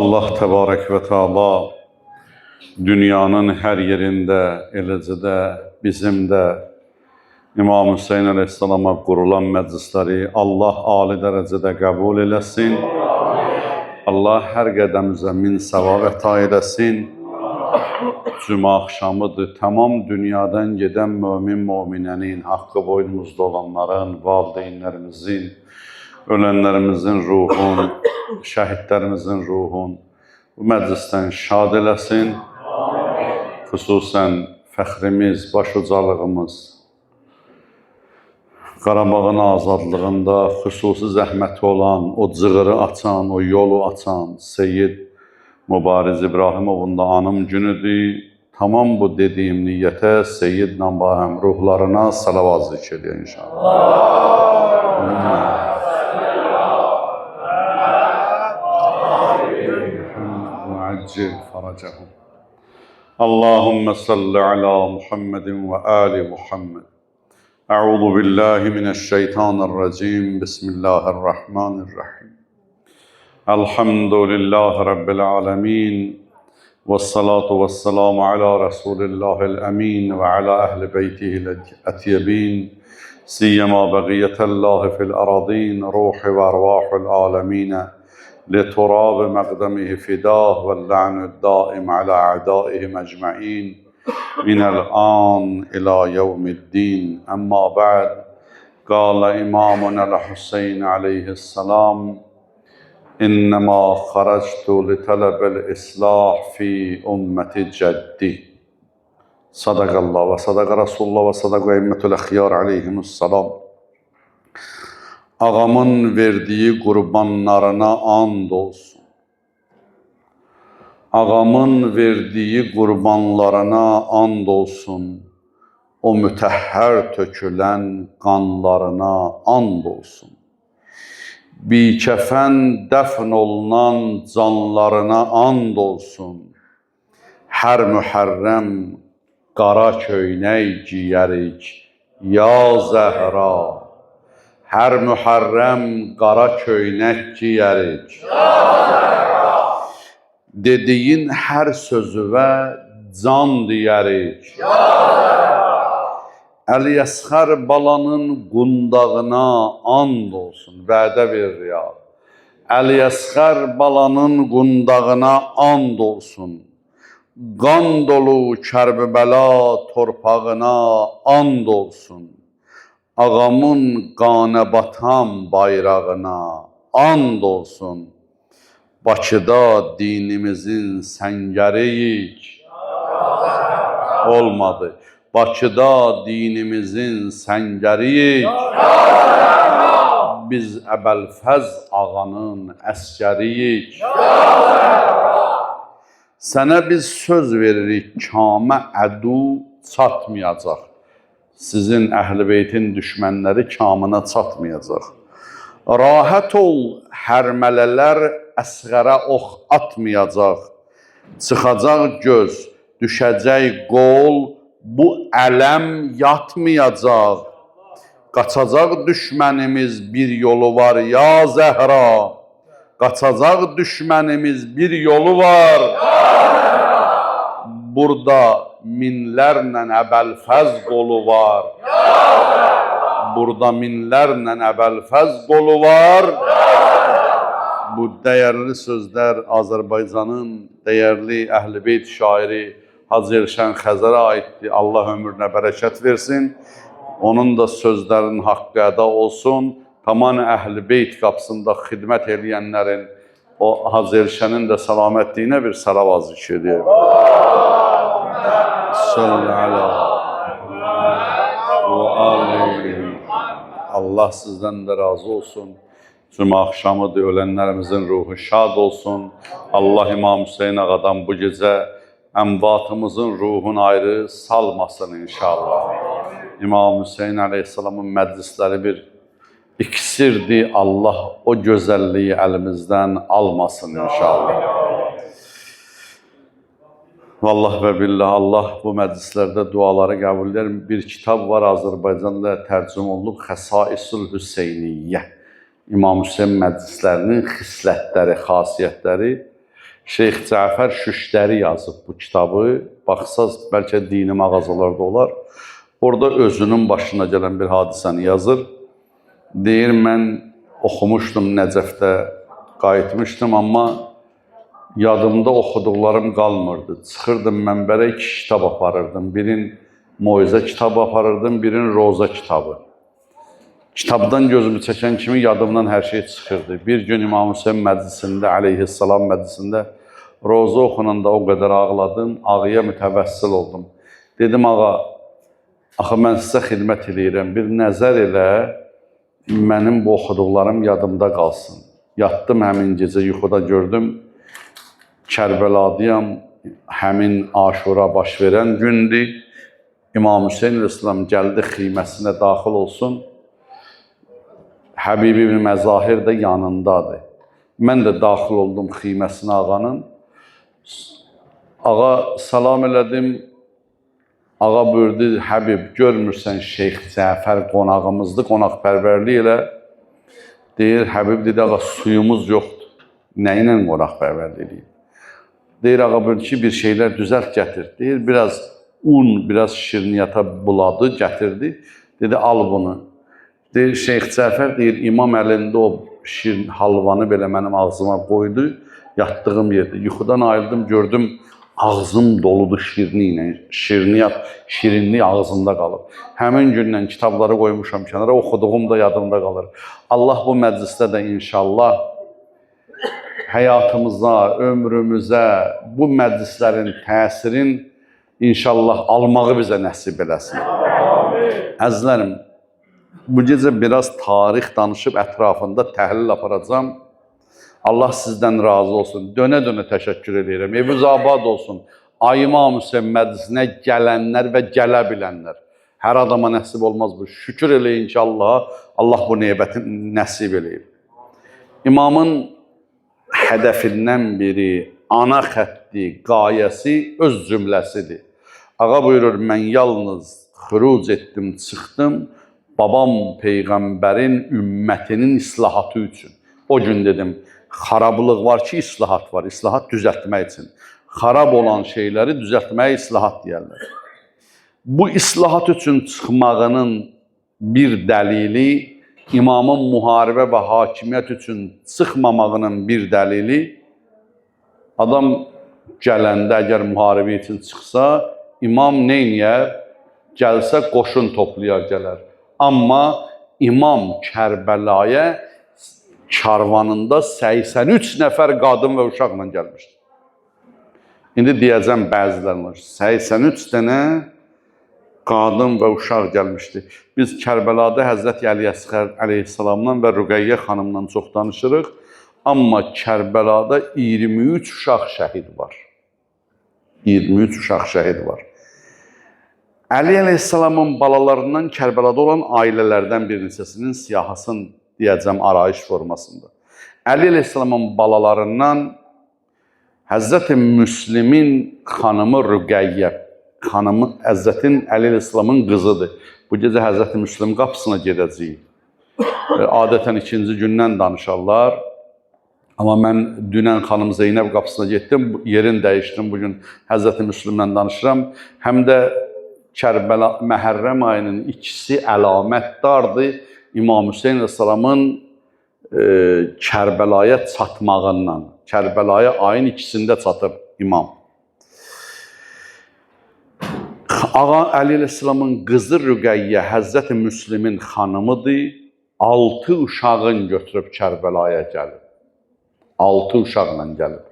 Allah təbarək və Teala dünyanın hər yerində, eləcə də bizim də İmam Hüseyin əleyhissalama qurulan məclisləri Allah ali dərəcədə qəbul eləsin. Allah hər qədəmizə min savab əta eləsin. Cümə axşamıdır. Tamam dünyadan gedən mömin-möminənin, haqqı boynumuzda olanların, valideynlərimizin, ölənlərimizin ruhun, şəhidlərimizin ruhun bu məclisdən şad eləsin. Xüsusən fəxrimiz, başucalığımız, Qarabağın azadlığında xüsusi zəhməti olan, o cığırı açan, o yolu açan Seyyid Mübariz İbrahimovun da anım günüdür. Tamam bu dediyim niyyətə Seyyidlə bahəm ruhlarına salavat zikr edin inşallah. Muaccil faracahum. Allahümme salli ala Muhammedin ve ali Muhammed. Euzu billahi mineşşeytanirracim. Bismillahirrahmanirrahim. Elhamdülillahi Rabbil alemin. Vessalatu vesselamu ala Resulillahil emin ve ala ehli beytihil etyebin. Siyyema begiyetellahi fil aradin. Ruhi ve arvahul alemine. لتراب مقدمه فداه واللعن الدائم على أعدائهم أجمعين من الآن إلى يوم الدين. أما بعد، قال إمامنا الحسين عليه السلام: إنما خرجت لطلب الإصلاح في أمة جدي. صدق الله وصدق رسول الله وصدق أئمة الأخيار عليهم السلام. Ağamın verdiği qurbanlarına and olsun. Ağamın verdiği qurbanlarına and olsun. O mütəhhər tökülən qanlarına and olsun. Bikəfən dəfn olunan canlarına and olsun. Hər mühərrəm qara köynək giyərik, ya Zəhra. Hər mühərrəm qara köynək giyərik. Dediyin hər sözüvə can deyərik. Əli-Əsxər balanın qundağına and olsun. Vədə verir ya. Əli-Əsxər balanın qundağına and olsun. Qan dolu Kərbəla torpağına and olsun. Ağamın qanə batan bayrağına and olsun. Bakıda dinimizin səngəriyik. Olmadı. Bakıda dinimizin səngəriyik. Biz Əbəlfəz ağanın əskəriyik. Sənə biz söz veririk, kamə ədu çatmayacaq. Sizin Əhl-i Beytin düşmənləri kamına çatmayacaq. Rahat ol, hərmələlər əsğərə ox atmayacaq. Çıxacaq göz, düşəcək qol, bu ələm yatmayacaq. Qaçacaq düşmənimiz bir yolu var, ya Zəhra. Qaçacaq düşmənimiz bir yolu var. Burada minlərlə Əbəlfəz qolu var. Burada minlərlə Əbəlfəz qolu var. Bu dəyərli sözlər Azərbaycanın dəyərli Əhl-i Beyt şairi Hacı Elşən Xəzərə aiddir. Allah ömrünə bərəkət versin. Onun da sözlərinin haqqı əda olsun. Tamam Əhl-i Beyt qapısında xidmət eləyənlərin o Hacı Elşənin də salamətliyinə bir salavat zikr edəyim. Allah sizdən də razı olsun. Cümə axşamıdır, ölənlərimizin ruhu şad olsun. Allah İmam Hüseyin ağadan bu gecə əmvatımızın ruhunu ayrı salmasın inşallah. İmam Hüseyin əleyhissalamın məclisləri bir iksirdir. Allah o gözəlliyi əlimizdən almasın inşallah. Vallah və billah, Allah bu məclislərdə duaları qəbul edir. Bir kitab var, Azərbaycanda tərcümə olunub, Xəsaisul Hüseyniyyə. İmam Hüseyin məclislərinin xislətləri, xasiyyətləri Şeyx Cəfər Şüştəri yazıb bu kitabı. Baxsaz, bəlkə dini mağazalarda olar. Orada özünün başına gələn bir hadisəni yazır. Deyir, mən oxumuşdum Nəcəfdə, qayıtmışdım, amma yadımda oxuduqlarım qalmırdı. Çıxırdım mənbərə, 2 kitab aparırdım. Birin moizə kitabı aparırdım, birin roza kitabı. Kitabdan gözümü çəkən kimi yadımdan hər şey çıxırdı. Bir gün İmam Hüseyin məclisində, əleyhissalam məclisində roza oxunanda o qədər ağladım, ağıya mütəvəssil oldum. Dedim, ağa, axı mən sizə xidmət edirəm, bir nəzər elə, mənim bu oxuduqlarım yadımda qalsın. Yatdım həmin gecə, yuxuda gördüm, Kərbəladıyam, həmin Aşura baş verən gündür. İmam Hüseyin əleyhissalam gəldi xeyməsinə daxil olsun. Həbibi ibn Məzahir də yanındadır. Mən də daxil oldum xeyməsinə ağanın. Ağa salam elədim. Ağa buyurdu, Həbib, görmürsən Şeyx Cəfər qonağımızdır, qonaqpərvərlik elə. Deyir, Həbib dedi, ağa suyumuz yoxdur. Nə ilə qonaqpərvərlik eləyib? Deyir, ağa buyurdu ki, bir şeylər düzəlt gətir. Deyir, biraz un, biraz şirniyyata buladı, gətirdi. Dedi, al bunu. Deyir, Şeyx Cəfər deyir, imam əlində o şirin halvanı belə mənim ağzıma qoydu, yatdığım yerdə. Yuxudan ayıldım, gördüm, ağzım doludur şirniyyat, şirinlik ağzımda qalıb. Həmin gündən kitabları qoymuşam kənara, oxuduğum da yadımda qalır. Allah bu məclisdə də inşallah həyatımıza, ömrümüzə, bu məclislərin təsirin inşallah almağı bizə nəsib eləsin. Əzizlərim, bu gecə biraz tarix danışıb ətrafında təhlil aparacağım. Allah sizdən razı olsun. Dönə-dönə təşəkkür edirəm. Eviniz abad olsun. İmam Hüseyin məclisinə gələnlər və gələ bilənlər. Hər adama nəsib olmaz bu. Şükür eləyin ki, Allah bu nebəti nəsib eləyib. İmamın hədəfindən biri, ana xətti, qayəsi öz cümləsidir. Ağa buyurur, mən yalnız xüruc etdim, çıxdım, babam Peyğəmbərin ümmətinin islahatı üçün. O gün dedim, xarablıq var ki, islahat var. İslahat düzəltmək üçün. Xarab olan şeyləri düzəltməyə islahat deyərlər. Bu islahat üçün çıxmağının bir dəlili, imamın müharibə və hakimiyyət üçün çıxmamağının bir dəlili, adam gələndə əgər müharibə üçün çıxsa, imam neyniyər? Gəlsə qoşun toplayar gələr. Amma imam Kərbəlaya karvanında 83 nəfər qadın və uşaqla gəlmişdir. İndi deyəcəm bəzilərlə, 83 dənə qadın və uşaq gəlmişdi. Biz Kərbəlada Həzrət Əli Əsğər əleyhissalamdan və Rüqəyyə xanımdan çox danışırıq. Amma Kərbəlada 23 uşaq şəhid var. 23 uşaq şəhid var. Əli əleyhissalamın balalarından Kərbəlada olan ailələrdən bir neçəsinin siyahısını deyəcəm arayış formasında. Əli əleyhissalamın balalarından Həzrət Müslimin xanımı Rüqəyyə, xanımı Həzrətin Əli əleyhissalamın qızıdır. Bu gecə Həzrət Müslim qapısına gedəcəyik. Adətən ikinci gündən danışarlar. Amma mən dünən xanım Zeynəb qapısına getdim, yerin dəyişdim, bugün Həzrət Müslimlə danışıram. Həm də Kərbəla Məhərrəm ayının ikisi əlamətdardır. İmam Hüseyin əleyhissalamın Kərbəlaya çatmağından. Kərbəlaya ayın ikisində çatıb imam. Ağa Əli əleyhissalamın qızı Rüqəyyə Həzrət Müslimin xanımıdır. 6 uşağın götürüb Kərbəlaya gəlib. 6 uşaqla gəlib.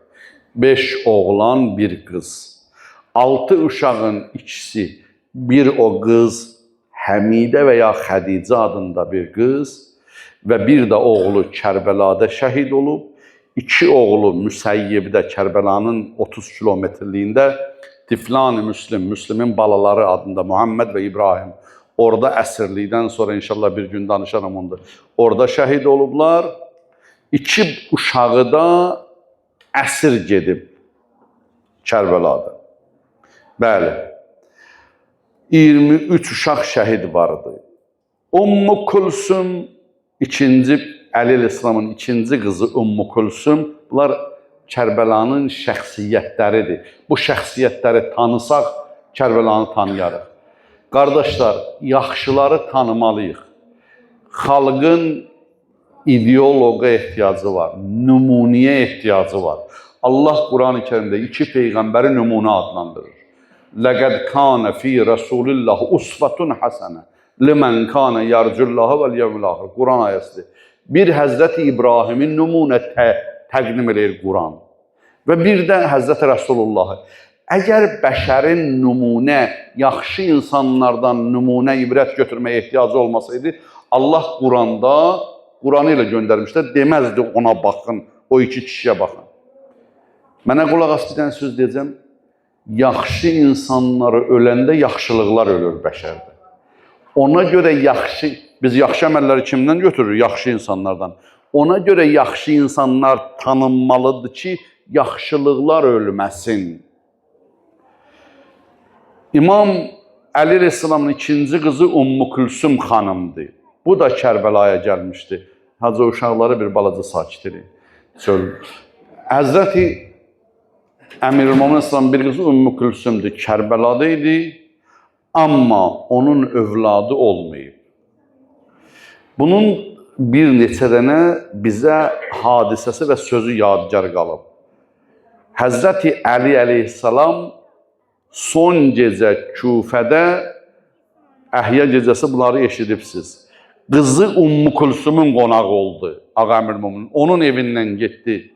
5 oğlan, 1 qız. 6 uşağın ikisi, bir o qız Həmidə və ya Xədicə adında bir qız və bir də oğlu Kərbəlada şəhid olub. 2 oğlu Müsəyyibdə, Kərbəlanın 30 kilometrliyində Tiflan-ı Müslim, Müslimin balaları adında Muhammed və İbrahim. Orada əsirlikdən sonra inşallah bir gün danışaram onda. Orada şəhid olublar. 2 uşağı da əsir gedib Kərbəlada. Bəli. 23 uşaq şəhid vardı. Ümmü Kulsum, Əli əleyhissalamın ikinci qızı Ümmü Kulsum, bunlar Kərbəlanın şəxsiyyətləridir. Bu şəxsiyyətləri tanısaq, Kərbəlanı tanıyarıq. Qardaşlar, yaxşıları tanımalıyıq. Xalqın ideoloqa ehtiyacı var, nümunəyə ehtiyacı var. Allah Quran-ı Kərimdə 2 peyğəmbəri nümunə adlandırır. Ləqəd kânə fî Rəsulillah usvatun həsənə limən kânə yarcullahı vəl yevmil axir. Quran ayəsidir. Bir Həzrəti İbrahimin nümunə təqdim edir Quran. Və bir də Həzrəti Rəsulullahı. Əgər bəşərin nümunə, yaxşı insanlardan nümunə, ibrət götürməyə ehtiyacı olmasaydı, Allah Quranda, Quranı ilə göndərmişlər, deməzdi ona baxın, o 2 kişiyə baxın. Mənə qulaq as, bir dənə söz deyəcəm. Yaxşı insanları öləndə yaxşılıqlar ölür bəşərdə. Ona görə biz yaxşı əməlləri kimdən götürürük? Yaxşı insanlardan. Ona görə yaxşı insanlar tanınmalıdır ki, yaxşılıqlar ölməsin. İmam Əli Rəsəlamın 2-ci qızı Ümmü Külsüm xanımdır. Bu da Kərbəlaya gəlmişdi. Hacı uşaqları bir balaca sakit edin. Həzrəti Əmir-ül-Möminin İslamın bir qızı Ümmü Külsümdür. Kərbəlada idi, amma onun övladı olmayıb. Bunun bir neçə dənə bizə hadisəsi və sözü yadigar qalıb. Həzrəti Əli əleyhissalam son gecə Küfədə Əhya gecəsi bunları eşidibsiz. Qızı Ümmü Külsümün qonağı oldu, Ağa Əmir-ül-Möminin. Onun evindən getdi,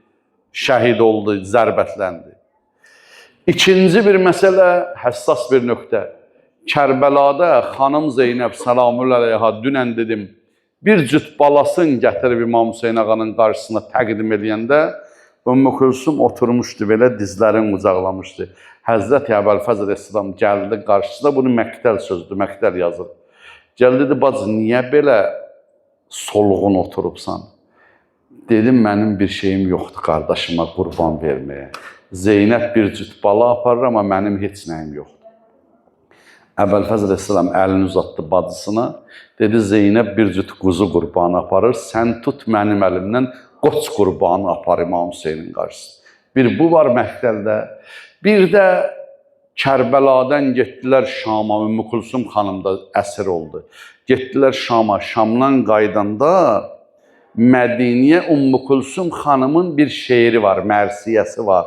şəhid oldu, zərbətləndi. İkinci bir məsələ, həssas bir nöqtə. Kərbəlada xanım Zeynəb salamüləleyha dünən dedim, bir cüt balasını gətirib İmam Hüseyin ağanın qarşısına təqdim edəndə Ümmü Külsüm oturmuşdu, belə dizlərini qucaqlamışdı. Həzrəti Əbəlfəz Əleyhisselam gəldi qarşısına, bunu məqtəl sözdür, məqtəl yazır. Gəldi dedi, bacı, niyə belə solğun oturubsan? Dedim, mənim bir şeyim yoxdur qardaşıma qurban verməyə. Zeynəb bir cüt bala aparır, amma mənim heç nəyim yoxdur. Əbəlfəz Əleyhisselam əlini uzatdı bacısına. Dedi, Zeynəb bir cüt quzu qurbanı aparır, sən tut mənim əlimdən qoç qurbanı apar İmam Hüseynin qarşısında. Bir bu var məqtəldə. Bir də Kərbəladan getdilər Şama, Ümmü Külsüm xanım da əsir oldu. Getdilər Şama, Şamdan qaydanda Mədiniyə Ümmü Külsüm xanımın bir şeiri var, mərsiyəsi var.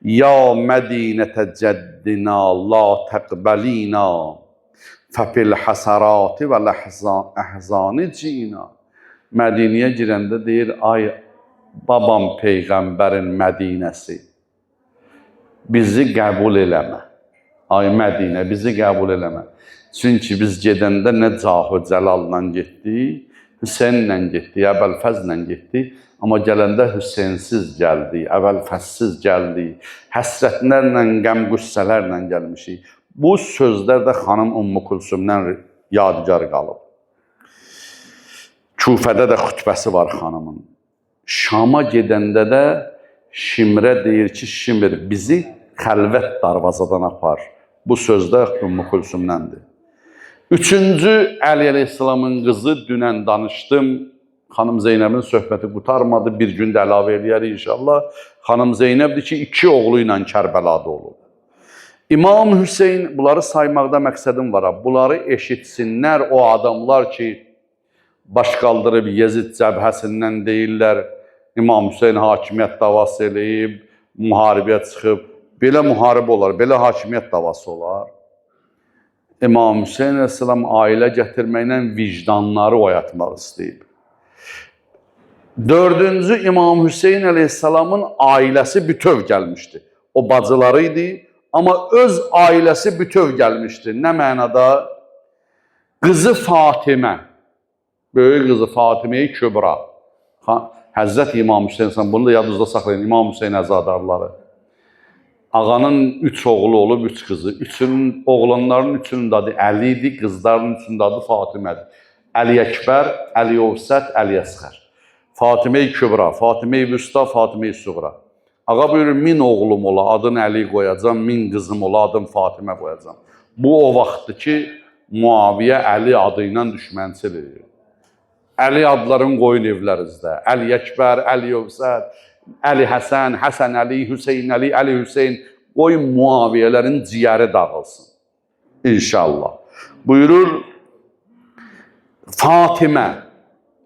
Ya Mədinətə cəddina la təqbəlina fəfil həsərati və əhzani cina. Mədiniyə girəndə deyir, ay babam Peyğəmbərin Mədinəsi, bizi qəbul eləmə. Ay Mədinə, bizi qəbul eləmə. Çünki biz gedəndə nə Cahü Cəlalla getdik, Hüseynlə getdik, Əbəlfəzlə getdik. Amma gələndə Hüseynsiz gəldik, Əbəlfəzsiz gəldik. Həsrətlərlə, qəm-qüssələrlə gəlmişik. Bu sözlər də xanım Ümmü Külsümdən yadigar qalıb. Küfədə də xütbəsi var xanımın. Şama gedəndə də Şimrə deyir ki, Şimr bizi xəlvət darvazadan apar. Bu sözdə Ümmü Külsümdəndir. Üçüncü Əli əleyhissalamın qızı dünən danışdım. Xanım Zeynəbin söhbəti qutarmadı. Bir gündə əlavə eləyərik inşallah. Xanım Zeynəbdir ki, 2 oğlu ilə Kərbəlada olub. İmam Hüseyin, bunları saymaqda məqsədim var. Bunları eşitsinlər o adamlar ki, baş qaldırıb Yezid cəbhəsindən deyirlər, İmam Hüseyin hakimiyyət davası eləyib, müharibəyə çıxıb. Belə müharibə olar, belə hakimiyyət davası olar. İmam Hüseyin əleyhissalam ailə gətirməklə vicdanları oyatmaq istəyib. 4-cü İmam Hüseyin əleyhissalamın ailəsi bütöv gəlmişdi. O bacıları idi, amma öz ailəsi bütöv gəlmişdi. Nə mənada? Qızı Fatimə, böyük qızı Fatimə-i Kübra. Həzrət İmam Hüseyin, bunu da yadınızda saxlayın, İmam Hüseyin əzadarları. Ağanın 3 oğlu olub, 3 qızı. Oğlanların 3-ünün adı Əli idi, qızların 3-ünün adı Fatimədir. Əli Əkbər, Əli Ovsət, Əli Əsxər. Fatimə-i Kübra, Fatimə-i Vüsta, Fatimə-i Suğra. Ağa buyurur, 1000 oğlum ola, adını Əli qoyacam, 1000 qızım ola, adını Fatimə qoyacam. Bu o vaxtdır ki, Muaviyə Əli adı ilə düşmənçilik. Əli adların qoyun evlərizdə. Əli Əkbər, Əli Ovsət, Əli Həsən, Həsən Əli, Hüseyn Əli, Əli Hüseyn, qoy Muaviyələrin ciyəri dağılsın. İnşallah. Buyurur, Fatimə,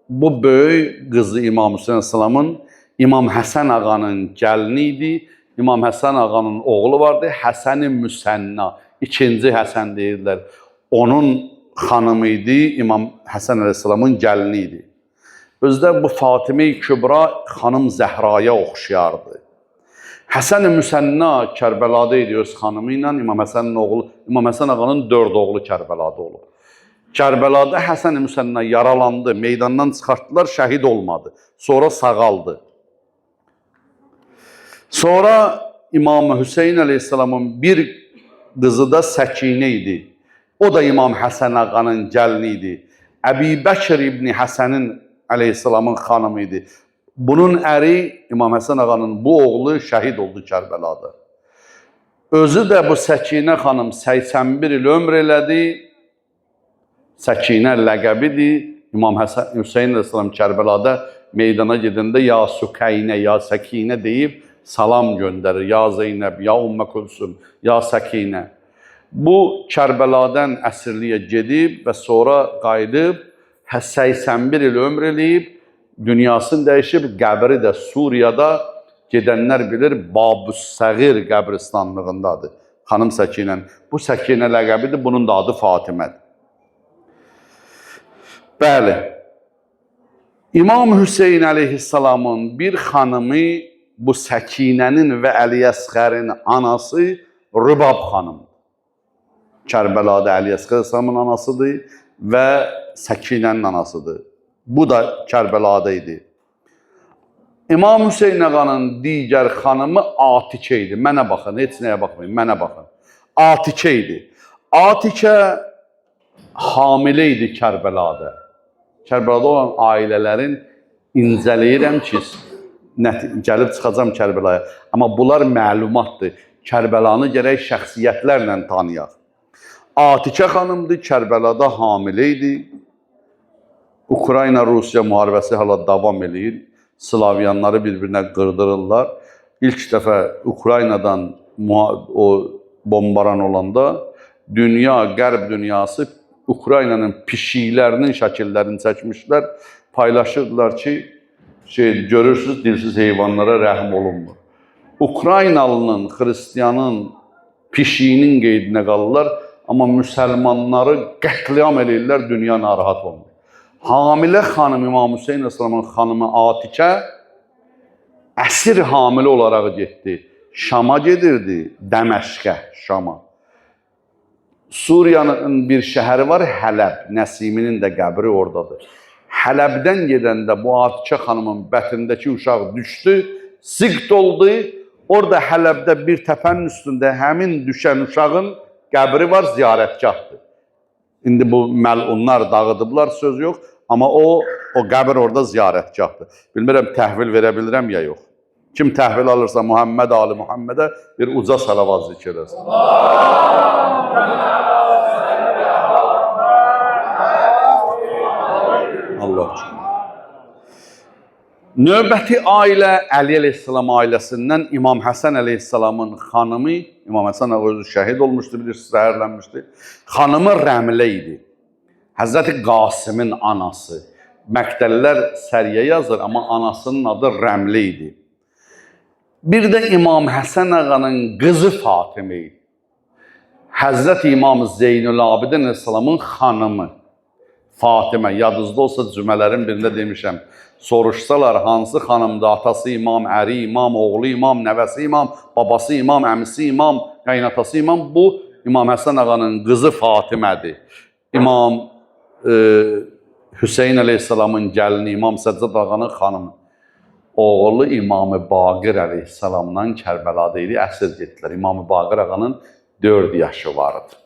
bu böyük qızı İmam Hüseyin Əsəlamın, İmam Həsən ağanın gəlini idi. İmam Həsən ağanın oğlu vardı, Həsən-i Müsənna, ikinci Həsən deyirlər. Onun xanımı idi, İmam Həsən Əleyhisselamın gəlini idi. Özdə bu Fatimə-i Kübra xanım Zəhraya oxşayardı. Həsən-i Müsənna Kərbəlada idi öz xanımı ilə, İmam Həsənin oğlu, İmam Həsən ağanın 4 oğlu Kərbəlada olub. Kərbəlada Həsən-i Müsənna yaralandı, meydandan çıxartdılar, şəhid olmadı. Sonra sağaldı. Sonra İmam Hüseyin Əleyhisselamın bir qızı da Səkinə idi. O da İmam Həsən ağanın gəlini idi. Əbi Bəkir İbni Həsənin Əleyhisselamın xanımı idi. Bunun əri İmam Həsən ağanın bu oğlu şəhid oldu Kərbəlada. Özü də bu Səkinə xanım 81 il ömr elədi. Səkinə ləqəbidir. İmam Hüseyin Əleyhisselam Kərbəlada meydana gedəndə ya Sükeynə, ya Səkinə deyib salam göndərir. Ya Zeynəb, ya Ümmə Kulsum, ya Səkinə. Bu Kərbəladan əsirliyə gedib və sonra qayıdıb 81 il ömr eləyib, dünyasını dəyişib, qəbri də Suriyada gedənlər bilir, Babüs-Səğir qəbristanlığındadır. Xanım Səkinən. Bu Səkinə ləqəbidir, bunun da adı Fatimədir. Bəli, İmam Hüseyin Əleyhisselamın bir xanımı bu Səkinənin və Əli-Əsğərin anası Rübab xanımdır. Kərbəlada Əli-Əsğər Əsəlamın anasıdır və Səkinənin anasıdır. Bu da Kərbəlada idi. İmam Hüseyin ağanın digər xanımı Atikə idi. Mənə baxın, heç nəyə baxmayın, mənə baxın. Atikə idi. Atikə hamilə idi Kərbəlada. Kərbəlada olan ailələrin incələyirəm ki, gəlib çıxacam Kərbəlaya. Amma bunlar məlumatdır. Kərbəlanı gərək şəxsiyyətlərlə tanıyaq. Atikə xanımdır, Kərbəlada hamilə idi. Ukrayna-Rusiya müharibəsi hala davam edir. Slavyanları bir-birinə qırdırırlar. İlk dəfə Ukraynadan o bombaran olanda dünya, qərb dünyası Ukraynanın pişiklərinin şəkillərini çəkmişlər. Paylaşırdılar ki, görürsünüz, dilsiz heyvanlara rəhm olunmur. Ukraynalının, xristiyanın pişiyinin qeydinə qalırlar, amma müsəlmanları qətliam eləyirlər, dünya narahat olmur. Hamilə xanım İmam Hüseyin Əsəlamın xanımı Atikə əsir hamilə olaraq getdi. Şama gedirdi, Dəməşqə, Şama. Suriyanın bir şəhəri var, Hələb, Nəsiminin də qəbri oradadır. Hələbdən gedəndə bu Atikə xanımın bətindəki uşaq düşdü, siqt oldu. Orada Hələbdə bir təpənin üstündə həmin düşən uşağın qəbri var, ziyarətgahdır. İndi bu məlunlar dağıdıblar, söz yox. Amma o qəbir orada ziyarətgahdır. Bilmirəm, təhvil verə bilirəm ya yox. Kim təhvil alırsa Muhammed Ali Muhammedə bir uca salavat zikr eləsin. Allah üçün. Növbəti ailə Əli Əleyhisselam ailəsindən İmam Həsən Əleyhisselamın xanımı, İmam Həsən özü şəhid olmuşdu, bilirsiniz, zəhərlənmişdi. Xanımı Rəmlə idi. Həzrəti Qasimin anası. Məktəllər səriyə yazır, amma anasının adı Rəmlə idi. Bir də İmam Həsən ağanın qızı Fatimə idi. Həzrəti İmam Zeynül-Abidin Əleyhisselamın xanımı Fatimə. Yadınızda olsa cümələrin birində demişəm. Soruşsalar hansı xanımdır, atası imam, əri imam, oğlu imam, nəvəsi imam, babası imam, əmisi imam, qaynatası imam, bu İmam Həsən ağanın qızı Fatimədir. İmam Hüseyin Əleyhisselamın gəlini, İmam Səccad ağanın xanımı. Oğlu İmam-ı Baqir Əleyhisselamdan Kərbəlada idi, əsir getdilər. İmam-ı Baqir ağanın 4 yaşı vardı.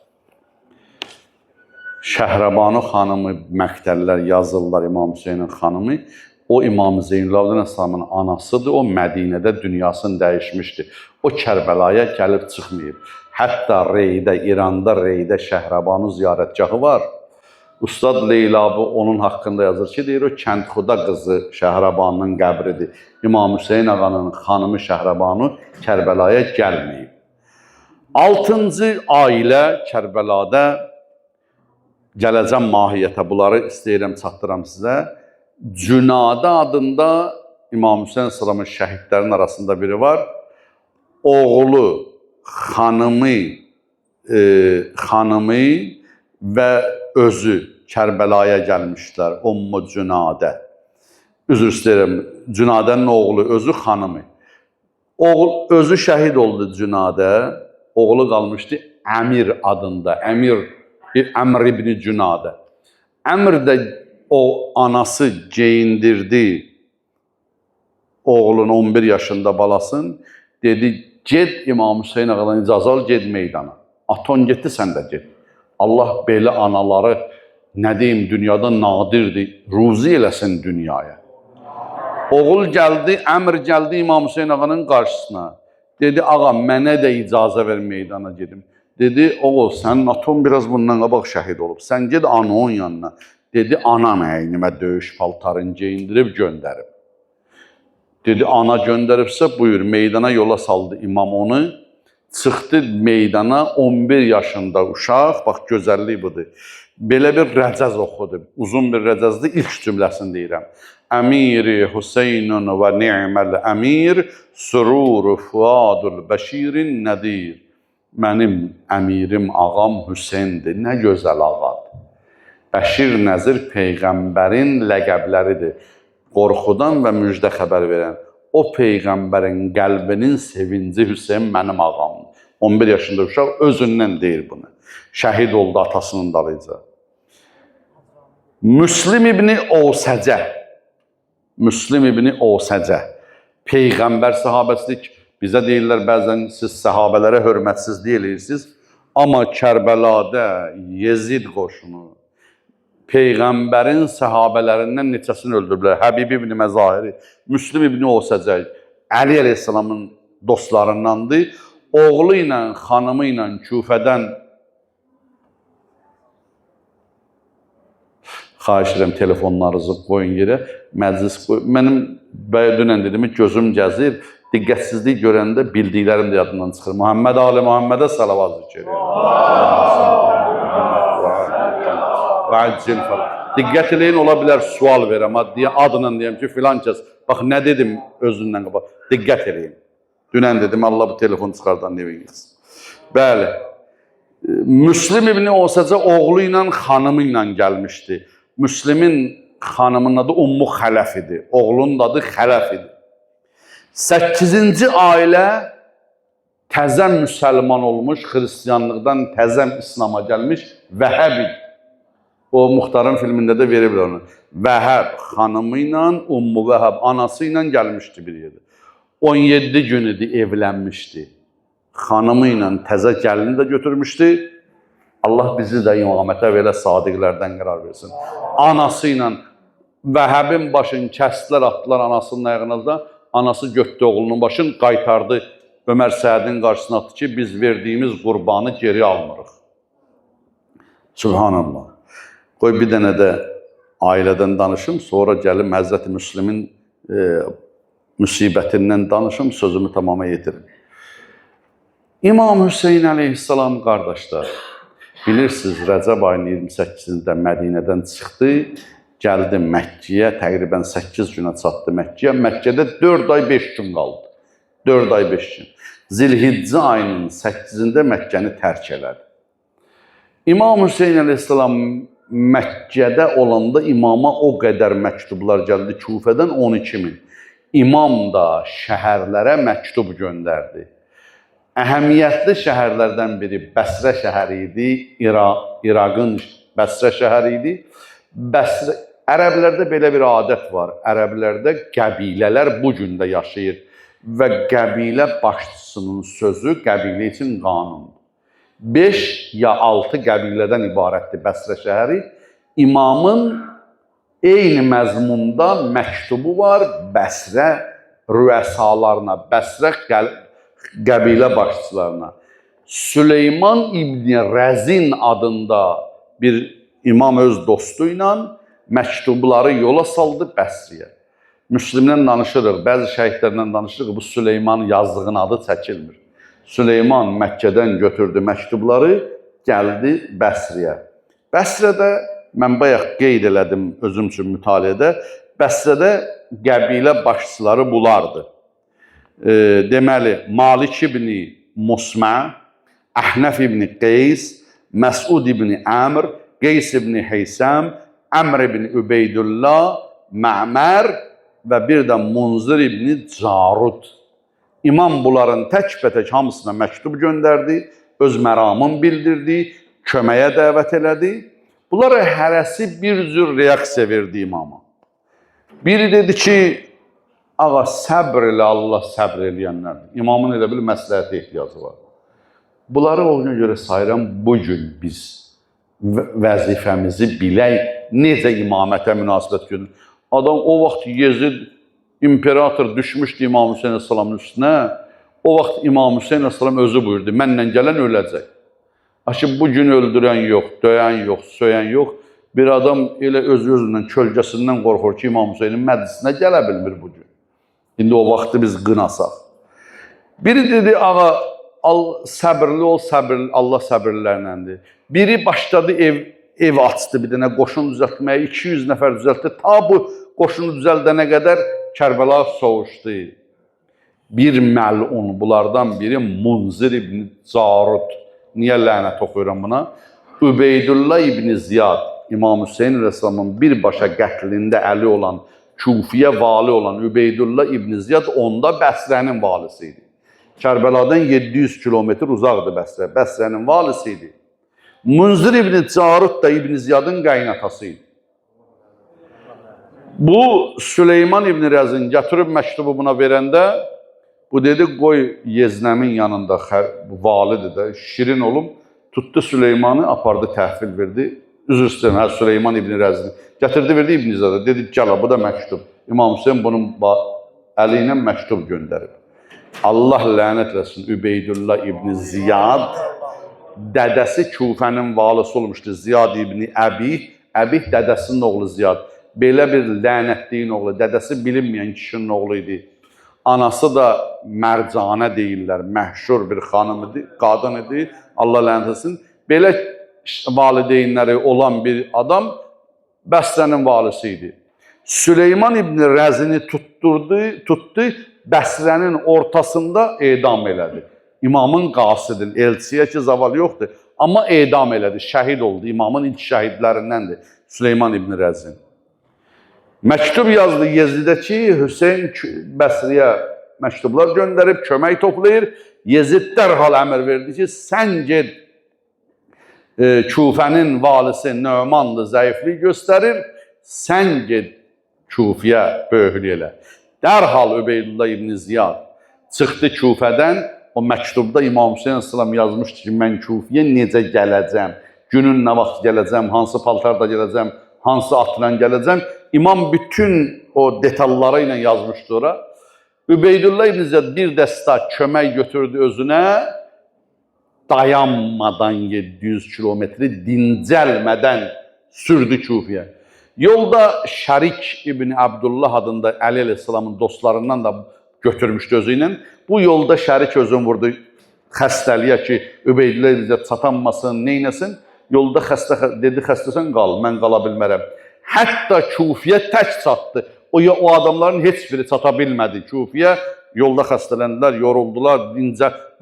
Şəhrəbanu xanımı məktəllər yazırlar, İmam Hüseynin xanımı. O İmam Zeynul-Abidin Əsəlamın anasıdır, o Mədinədə dünyasını dəyişmişdir. O Kərbəlaya gəlib çıxmayıb. Hətta Reydə, İranda Reydə Şəhrəbanu ziyarətgahı var. Ustad Leylabı onun haqqında yazır ki, deyir o Kəndxuda qızı Şəhrabanının qəbridir. İmam Hüseyin ağanın xanımı Şəhrabanu Kərbəlaya gəlməyib. 6-cı ailə Kərbəlada, gələcəm mahiyyətə, bunları istəyirəm, çatdıram sizə. Cünadə adında İmam Hüseyin Səlamın şəhidlərin arasında biri var. Oğlu, xanımı və özü Kərbəlaya gəlmişlər, Ummu Cünadə. Üzr istəyirəm, Cünadənin oğlu, özü xanımı. Oğul, özü şəhid oldu Cünadə, oğlu qalmışdı Əmir adında, Əmr ibn Cünadə. Əmr də o anası geyindirdi oğlunu 11 yaşında balasın, dedi, ged İmam Hüseyin ağadan icazə al, ged meydana. Aton getdi, sən də ged. Allah belə anaları, nə deyim, dünyada nadirdir, ruzi eləsin dünyaya. Oğul gəldi, Əmr gəldi İmam Hüseyin ağanın qarşısına. Dedi, ağa, mənə də icazə ver meydana gedim. Dedi, oğul, sənin aton biraz bundan qabaq şəhid olub. Sən ged ananın yanına. Dedi, anam əynimə döyüş paltarını geyindirib göndərib. Dedi, ana göndəribsə, buyur, meydana yola saldı imam onu. Çıxdı meydana 11 yaşında uşaq, bax, gözəllik budur. Belə bir rəcəz oxudu, uzun bir rəcəzdir, ilk cümləsini deyirəm. Əmiri Hüseynun və ni'məl əmir, sururu fuadul bəşirin nədir? Mənim əmirim, ağam Hüseyndir, nə gözəl ağadır. Bəşir Nəzir Peyğəmbərin ləqəbləridir. Qorxudan və müjdə xəbər verən. O Peyğəmbərin qəlbinin sevinci Hüseyin mənim ağamdır. 11 yaşında uşaq özündən deyir bunu. Şəhid oldu atasının dalıyca. Müslim ibn Osəcə. Peyğəmbər sahabəsidir. Bizə deyirlər, bəzən siz səhabələrə hörmətsiz deyirsiniz. Amma Kərbəlada Yezid qoşunu Peyğəmbərin səhabələrindən neçəsini öldürüblər. Həbib ibn Məzahiri, Müslim ibn Osəcə, Əli əleyhissalamın dostlarındandır. Oğlu ilə, xanımı ilə Küfədən, xahiş edirəm, telefonlarınızı qoyun yerə, məclis qoyun. Mənim dünən dedimi gözüm gəzir, diqqətsizlik görəndə bildiklərim də yadından çıxır. Muhammed Ali Muhammedə salavat zikr edir. Diqqət eləyin, ola bilər sual verəm, adla deyəm ki, filan kəs, bax, nə dedim özündən qabaq, diqqət eləyin. Dünən dedim, Allah bu telefon çıxardan nevin yıxsın. Bəli, Müslim ibn Osəcə oğlu ilə, xanımı ilə gəlmişdi. Müslimin xanımının adı Ummu Xələf idi, oğlunun adı Xələf idi. 8-ci ailə təzə müsəlman olmuş, xristiyanlıqdan təzə İslama gəlmiş Vəhəb idi. O, Muxtarın filmində də veriblər onu. Vəhəb xanımı ilə, Ummu Vəhəb anası ilə gəlmişdi bir yerdə. 17 gün idi, evlənmişdi. Xanımı ilə təzə gəlini də götürmüşdü. Allah bizi də imamətə belə sadiqlərdən qərar versin. Anası ilə Vəhəbin başını kəsdilər, atdılar anasının ayağına. Anası götdü oğlunun başını, qaytardı. Ömər Sədin qarşısına atdı ki, biz verdiyimiz qurbanı geri almırıq. Subhanallah. Qoy bir dənə də ailədən danışım, sonra gəlim Həzrəti Müslimin müsibətindən danışım, sözümü tamama yetirim. İmam Hüseyin əleyhissalam qardaşlar, bilirsiniz, Rəcəb ayının 28-də Mədinədən çıxdı, gəldi Məkkəyə, təqribən 8 günə çatdı Məkkəyə. Məkkədə 4 ay 5 gün qaldı. 4 ay 5 gün. Zilhiccə ayının 8-də Məkkəni tərk elədi. İmam Hüseyin əleyhissalam Məkkədə olanda imama o qədər məktublar gəldi Küfədən 12.000. İmam da şəhərlərə məktub göndərdi. Əhəmiyyətli şəhərlərdən biri Bəsrə şəhəri idi, İraqın Bəsrə şəhəri idi. Ərəblərdə belə bir adət var. Ərəblərdə qəbilələr bu gün də yaşayır və qəbilə başçısının sözü qəbilə üçün qanundur. 5 ya 6 qəbilədən ibarətdir Bəsrə şəhəri. İmamın eyni məzmunda məktubu var Bəsrə rüəsalarına, Bəsrə qəbilə başçılarına. Süleyman İbn Rəzin adında bir İmam öz dostu ilə məktubları yola saldı Bəsriyə. Müslimdən danışırıq, bəzi şəhidlərdən danışırıq, bu Süleymanın yazdığının adı çəkilmir. Süleyman Məkkədən götürdü məktubları, gəldi Bəsriyə. Bəsrədə, mən bayaq qeyd elədim özüm üçün mütaliədə, Bəsrədə qəbilə başçıları bulardı. Deməli, Malik ibn Musmə, Əhnəf ibn Qeys, Məsud ibn Əmr, Qeys ibn Heysəm, Əmr ibn Übeydullah, Mə'mər və bir də Munzir ibn Carud. İmam bunların tək-bətək hamısına məktub göndərdi, öz məramını bildirdi, köməyə dəvət elədi. Bunlara hərəsi bir cür reaksiya verdi imama. Biri dedi ki, ağa səbr elə, Allah səbr eləyənlərdir. İmamın elə bil məsləhətə ehtiyacı var. Bunları ona görə sayıram, bugün biz vəzifəmizi bilək, necə imamətə münasibət görür. Adam o vaxt Yezid imperator düşmüşdü İmam Hüseyin Əsəlamın üstünə. O vaxt İmam Hüseyin Əsəlam özü buyurdu, mənlə gələn öləcək. Aşı bugün öldürən yox, döyən yox, söyən yox. Bir adam elə öz-özündən, kölgəsindən qorxur ki, İmam Hüseynin məclisinə gələ bilmir bugün. İndi o vaxtı biz qınasaq. Biri dedi, ağa, səbirli ol, Allah səbirlərləndir. Biri başladı ev açdı bir dənə qoşun düzəltməyə, 200 nəfər düzəltdi. Ta bu qoşunu düzəldənə qədər Kərbəla soğuşdu. Bir məlun, bunlardan biri Munzir ibn Carud. Niyə lənət oxuyuram buna? Übeydullah ibn Ziyad, İmam Hüseyin Rəssamın birbaşa qətlində əli olan, Kufiyə vali olan Übeydullah ibn Ziyad onda Bəsrənin valisi idi. Kərbəladan 700 kilometr uzaqdır Bəsrə, Bəsrənin valisi idi. Munzir ibn Carud da ibn Ziyadın qaynatası idi. Bu Süleyman ibn Rəzin gətirib məktubu buna verəndə, bu dedi, qoy Yeznəmin yanında validir də, şirin olum, tutdu Süleymanı, apardı, təhvil verdi. Üzr istəyirəm, Süleyman ibn Rəzin gətirdi, verdi ibn Ziyada, dedi, gəl, bu da məktub. İmam Hüseyin bunun əli ilə məktub göndərib. Allah lənət eləsin, Übeydullah ibn Ziyad, dədəsi Kufənin valisi olmuşdu, Ziyad ibn Əbih, Əbih dədəsinin oğlu Ziyad. Belə bir lənətliyin oğlu, dədəsi bilinməyən kişinin oğlu idi. Anası da Mərcanə deyirlər, məhşur bir xanım idi, qadın idi, Allah lənət eləsin. Belə valideynləri olan bir adam Bəsrənin valisi idi. Süleyman ibn Rəzini tutdu, Bəsrənin ortasında edam elədi. İmamın qasidin, elçiyə ki, zaval yoxdur. Amma edam elədi, şəhid oldu. İmamın ilk şəhidlərindəndir Süleyman ibn Rəzin. Məktub yazdı Yezidə ki, Hüseyin Bəsriyə məktublar göndərib, kömək toplayır. Yezid dərhal əmr verdi ki, sən ged, Kufənin valisi Nömandır, zəiflik göstərir, sən ged Kufiyə böyüklük elə. Dərhal Übeydullah ibn Ziyad çıxdı Kufədən, o məktubda İmam Hüseyin Əsəlam yazmışdı ki, mən Kufiyə necə gələcəm, günün nə vaxt gələcəm, hansı paltarda gələcəm, hansı atla gələcəm. İmam bütün o detalları ilə yazmışdı ora. Übeydullah ibn Ziyad bir dəstə kömək götürdü özünə, dayanmadan 700 kilometri dincəlmədən sürdü Kufiyə. Yolda Şərik ibn Abdullah adında Əli əleyhissalamın dostlarından da götürmüşdü özü ilə. Bu yolda Şərik özünü vurdu xəstəliyə ki, Übeydullah ibn Ziyad çatanmasın, neynəsin? Yolda dedi, xəstəsən qal, mən qala bilmərəm. Hətta Kufiyə tək çatdı. O adamların heç biri çata bilmədi Kufiyə. Yolda xəstələndilər, yoruldular,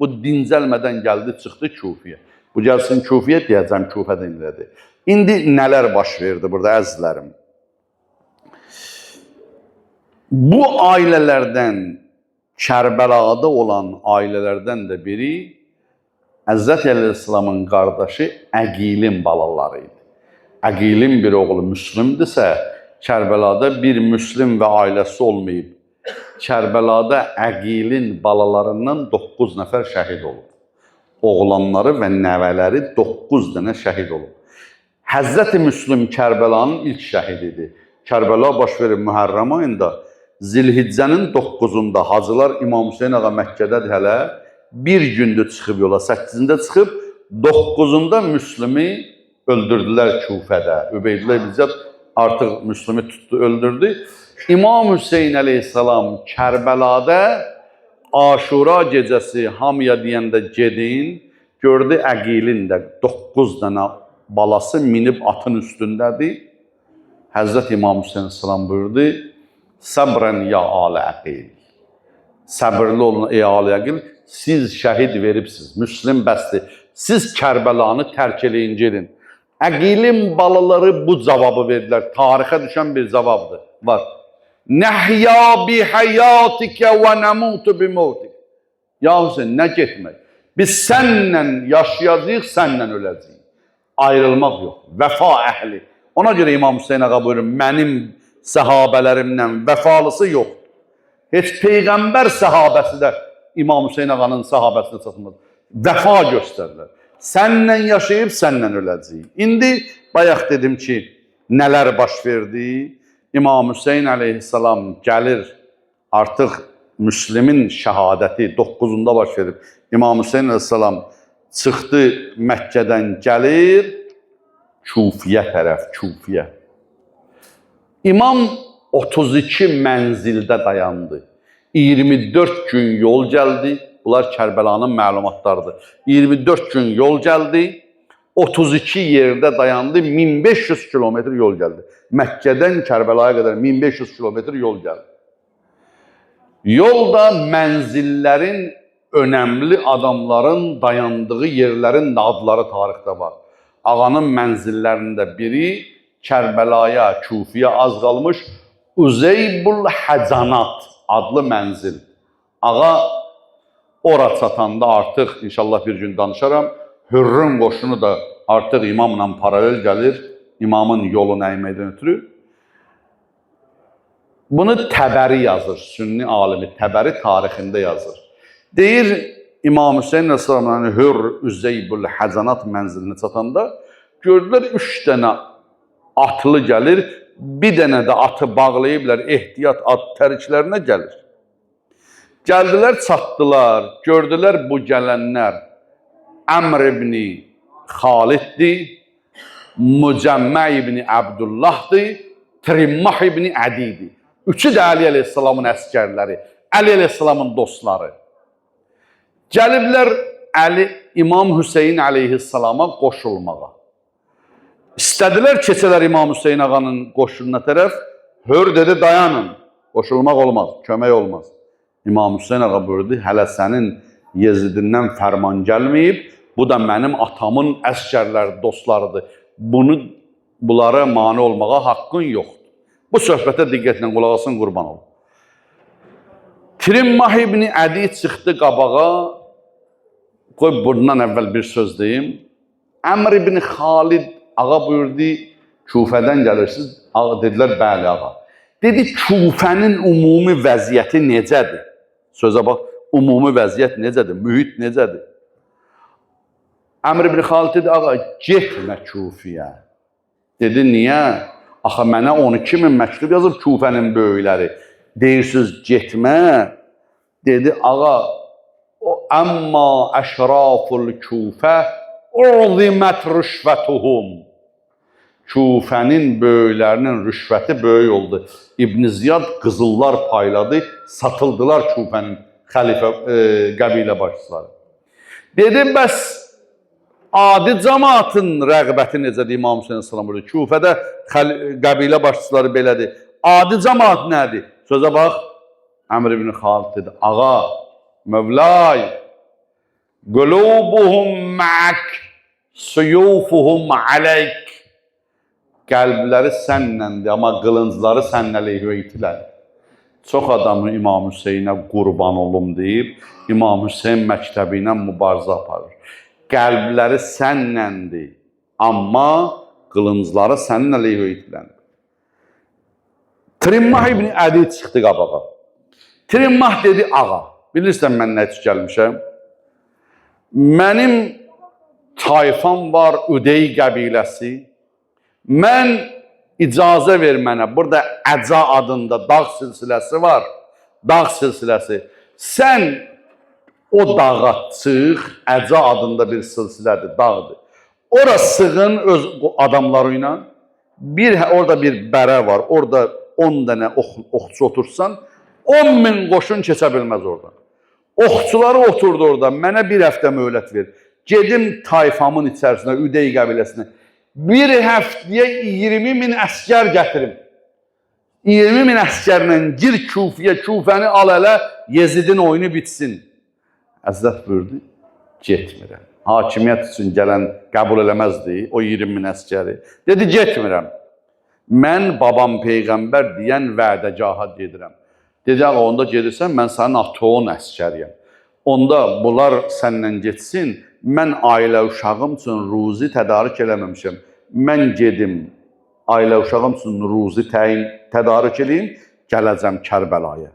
bu dincəlmədən gəldi, çıxdı Kufiyə. Bu gəlsin Kufiyə deyəcəm, Kufədən elədi. İndi nələr baş verdi burada əzizlərim? Bu ailələrdən, Kərbəlada olan ailələrdən də biri Həzrət Əleyhisselamın qardaşı Əqilin balaları idi. Əqilin bir oğlu müslimdirsə, Kərbəlada bir müslim və ailəsi olmayıb. Kərbəlada Əqilin balalarından 9 nəfər şəhid olub. Oğlanları və nəvələri 9 dənə şəhid olub. Həzrəti Müslim Kərbəlanın ilk şəhididir. Kərbəla baş verir Mühərrəm ayında. Zilhiccənin 9-unda hacılar İmam Hüseyin ağa Məkkədədir hələ. Bir gündür çıxıb yola, 8-də çıxıb, 9-unda Müslimi öldürdülər Kufədə. Übeydullah ibn Ziyad artıq Müslümü tutdu, öldürdü. İmam Hüseyin əleyhissalam Kərbəlada Aşura gecəsi hamıya deyəndə gedin, gördü Əqilin də 9 dənə balası minib atın üstündədir. Həzrət İmam Hüseyin əleyhissalam buyurdu, Səbrən ya alə Əqil. Səbirli olun ey alə Əqil, siz şəhid veribsiniz, Müslim bəsdir. Siz Kərbəlanı tərk eləyin, gedin. Əqilin balaları bu cavabı verdilər. Tarixə düşən bir cavabdır. Var. Nəhya bi həyatikə və nəmutu bi mautik. Ya Hüseyin, nə getmək? Biz sənlə yaşayacağıq, sənlə öləcəyik. Ayrılmaq yox. Vəfa əhli. Ona görə İmam Hüseyin ağa buyurur, mənim səhabələrimdən vəfalısı yoxdur. Heç Peyğəmbər səhabəsi də İmam Hüseyin ağanın səhabəsinə çatmaz. Vəfa göstərirlər. Sənlə yaşayıb, sənlə öləcəyik. İndi bayaq dedim ki, nələr baş verdi? İmam Hüseyin əleyhissalam gəlir, artıq Müslimin şəhadəti 9-unda baş verib. İmam Hüseyin əleyhissalam çıxdı Məkkədən gəlir, Kufiyə tərəf, Kufiyə. İmam 32 mənzildə dayandı. 24 gün yol gəldi. Bunlar Kərbəlanın məlumatlarıdır. 24 gün yol gəldi. 32 yerdə dayandı. 1500 kilometr yol gəldi. Məkkədən Kərbəlaya qədər 1500 kilometr yol gəldi. Yolda mənzillərin, önəmli adamların dayandığı yerlərin adları tarixdə var. Ağanın mənzillərində biri Kərbəlaya, Kufiyə az qalmış Uzeybul Həcanat adlı mənzil. Ağa ora çatanda artıq, inşallah bir gün danışaram, Hürrün qoşunu da artıq imamla paralel gəlir, imamın yolu nəyməkdən ötürü. Bunu Təbəri yazır, Sünni alimi Təbəri tarixində yazır. Deyir, İmam Hüseyin əleyhissalamın Hürr Uzeybul Həcanat mənzilinə çatanda gördülər 3 dənə atlı gəlir, bir dənə də atı bağlayıblar, ehtiyat at təriklərinə gəlir. Gəldilər, çatdılar, gördülər bu gələnlər Əmr ibn Xaliddir, Mücəmmə ibn Abdullahdır, Trimmah ibn Ədidir. Üçü də Əli əleyhissalamın əskərləri, Əli əleyhissalamın dostları. Gəliblər İmam Hüseyin əleyhissalama qoşulmağa. İstədilər keçələr İmam Hüseyin ağanın qoşununa tərəf. Hür dedi, dayanın, qoşulmaq olmaz, kömək olmaz. İmam Hüseyin ağa buyurdu, hələ sənin Yezidindən fərman gəlməyib, bu da mənim atamın əskərləri, dostlarıdır. Bunlara mane olmağa haqqın yoxdur. Bu söhbətə diqqətlə qulaq asın, qurban olun. Trimmah ibn Ədi çıxdı qabağa, qoy bundan əvvəl bir söz deyim. Əmr ibn Xalid ağa buyurdu, Kufədən gəlirsiniz, dedilər, bəli ağa. Dedi, Kufənin ümumi vəziyyəti necədir? Sözə bax, ümumi vəziyyət necədir? Mühit necədir? Əmr ibn Xalid dedi, ağa, getmə Kufiyə. Dedi, niyə? Axı, mənə 12.000 məktub yazıb Kufənin böyükləri. Deyirsiniz, getmə. Dedi, ağa, əmma əşraful Kufə uzimət rüşvətuhum. Kufənin böyüklərinin rüşvəti böyük oldu. İbn Ziyad qızıllar payladı, satıldılar Kufənin xəlifə qəbilə başçıları. Dedi, bəs adi cəmaatın rəğbəti necədir İmam Hüseyin əleyhissalam buyurdu. Kufədə qəbilə başçıları belədir. Adi cəmaat nədir? Sözə bax, Əmr ibn Xalid dedi, ağa, Mövlay, qulubuhum ma'ak, suyufuhum aleyk. Qəlbləri sənnəndir, amma qılıncları sənnə leyhöytilər. Çox adamı İmam Hüseyinə qurban olum deyib, İmam Hüseyin məktəbi ilə mübarizə aparır. Qəlbləri sənnəndir, amma qılıncları sənnə leyhöytilər. Trimmah ibn Ədi çıxdı qabağa. Trimmah dedi, ağa, bilirsən mən nə üçün gəlmişəm? Mənim tayfam var, Üdey qəbiləsi. Mən icazə ver mənə, burada Əca adında dağ silsiləsi var, dağ silsiləsi. Sən o dağa çıx, Əca adında bir silsilədir, dağdır. Ora sığın öz adamları ilə. Orada bir bərə var. Orada 10 dənə oxçu otursan, 10.000 qoşun keçə bilməz oradan. Oxçuları oturdu orada. Mənə bir həftə möhlət ver. Gedim tayfamın içərisinə, Üdey qəbiləsinə. Bir həftəyə 20.000 əskər gətirim. 20.000 əskərlə gir Kufiyə, Kufəni al ələ, Yezidin oyunu bitsin. Həzrət buyurdu, getmirəm. Hakimiyyət üçün gələn qəbul eləməzdi o 20.000 əskəri. Dedi, getmirəm. Mən babam Peyğəmbər deyən vədəgaha gedirəm. Dedi, ağa, onda gedirsən, mən sənin atoğun əskəriyəm. Onda bunlar səndən getsin, mən ailə uşağım üçün ruzi tədarük eləməmişəm. Mən gedim, ailə uşağım üçün ruzi tədarük edeyim, gələcəm Kərbəlaya.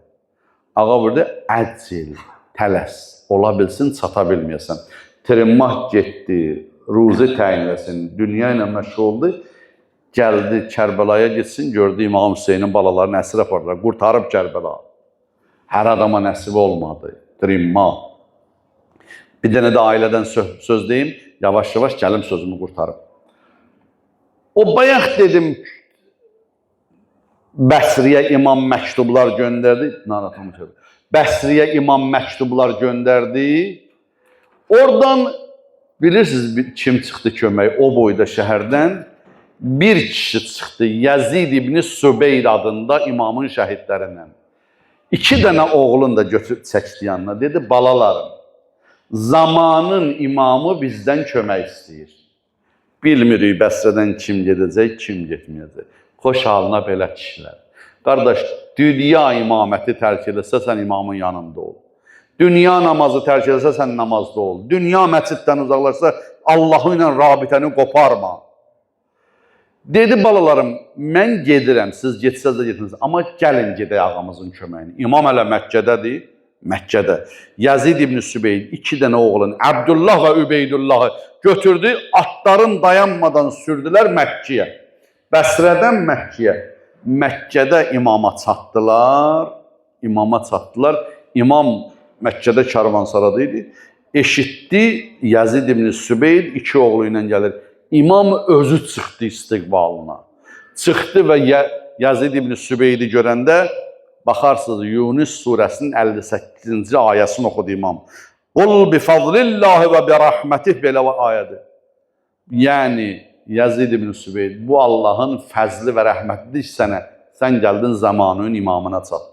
Ağa burada əcil, tələs, ola bilsin, çata bilməyəsən. Trimah getdi, ruzi təyin eləsin, dünya ilə məşğul oldu, gəldi Kərbəlaya getsin, gördü İmam Hüseynin balalarını əsir apardılar, qurtarıb Kərbəla. Hər adama nəsib olmadı, trimah. Bir dənə də ailədən söz deyim, yavaş-yavaş gəlim sözümü qurtarıb. O bayaq dedim, Bəsriyə imam məktublar göndərdi. Bəsriyə imam məktublar göndərdi. Oradan bilirsiniz kim çıxdı kömək? O boyda şəhərdən bir kişi çıxdı. Yazid ibn Sübeyr adında imamın şəhidlərindən. 2 dənə oğlun da götürüb çəkdi yanına. Dedi, balalarım, zamanın imamı bizdən kömək istəyir. Bilmirik Bəsrədən kim gedəcək, kim getməyəcək. Xoş halına belə kişilər. Qardaş, dünya imaməti tərk edəsə, sən imamın yanında ol. Dünya namazı tərk edəsə, sən namazda ol. Dünya məsciddən uzaqlaşsa, Allahı ilə rabitəni qoparma. Dedi, balalarım, mən gedirəm, siz getsəz də getirsiniz. Amma gəlin gedək ağamızın köməyini. İmam hələ Məkkədədir. Məkkədə. Yazid ibn Sübeyl 2 dənə oğlun, Abdullah və Übeydullahı götürdü, atların dayanmadan sürdülər Məkkiyə. Bəsrədən Məkkiyə. Məkkədə imama çatdılar. İmam Məkkədə karvansarada idi. Eşitdi, Yazid ibn Sübeyl 2 oğlu ilə gəlir. İmam özü çıxdı istiqbalına. Çıxdı və Yazid ibn Sübeyli görəndə, baxarsınız, Yunus surəsinin 58-ci ayəsini oxudu imam. Qul bi fadlillahi və bi rəhmətih, belə ayədir. Yəni, Yazid ibn Sübeyl, bu Allahın fəzli və rəhmətli sənə, sən gəldin zamanın imamına çatdı.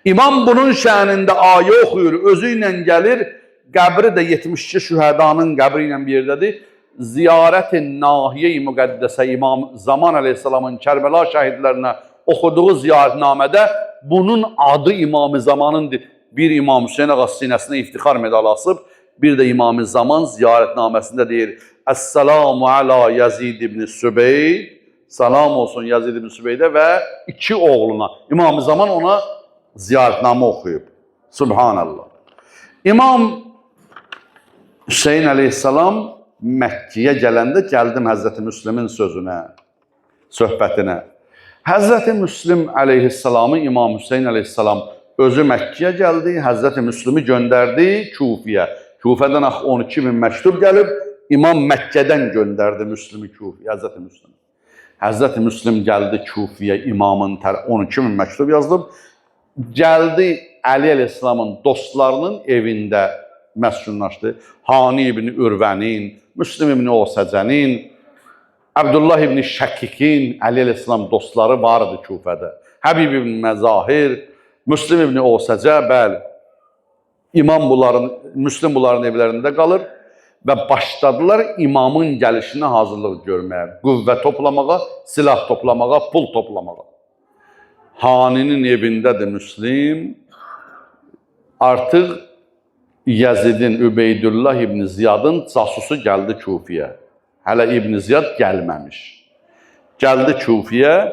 İmam bunun şənində ayə oxuyur, özü ilə gəlir, qəbri də 72 şühədanın qəbri ilə bir yerdədir. Ziyarət-i Nahiyə-i Müqəddəsə İmam Zaman əleyhissalamın Kərbəla şəhidlərinə oxuduğu ziyarətnamədə bunun adı İmam-ı Zamanındır. Bir İmam Hüseyin ağa sinəsinə iftixar medalı asıb, bir də İmam-ı Zaman ziyarətnaməsində deyir, Əssalamu alə Yazid ibn Sübeyl, salam olsun Yazid ibn Sübeylə və 2 oğluna. İmam-ı Zaman ona ziyarətnamə oxuyub. Subhanallah. İmam Hüseyin əleyhissalam Məkkiyə gələndə gəldim Həzrəti Müslimin sözünə, söhbətinə. Həzrəti Müslim əleyhissalamı İmam Hüseyin əleyhissalam özü Məkkiyə gəldi, Həzrəti Müslimi göndərdi Kufiyə. Kufədən 12.000 məktub gəlib, İmam Məkkədən göndərdi Müslimi Kufiyə, Həzrəti Müslim. Həzrəti Müslim gəldi Kufiyə, imamın 12.000 məktub yazılıb, gəldi Əli əleyhissalamın dostlarının evində məskunlaşdı. Hani ibn Ürvənin, Müslim ibn Osəcənin, Abdullah ibn Şəkikin, Əli əleyhissalam dostları vardı Kufədə. Həbib ibn Məzahir, Müslim ibn Osəcə, bəli. Müslim bunların evlərində qalır və başladılar imamın gəlişinə hazırlıq görməyə, qüvvə toplamağa, silah toplamağa, pul toplamağa. Haninin evindədir Müslim. Artıq Yazidin, Übeydullah ibn Ziyadın casusu gəldi Kufiyə. Hələ İbn Ziyad gəlməmiş. Gəldi Kufiyə,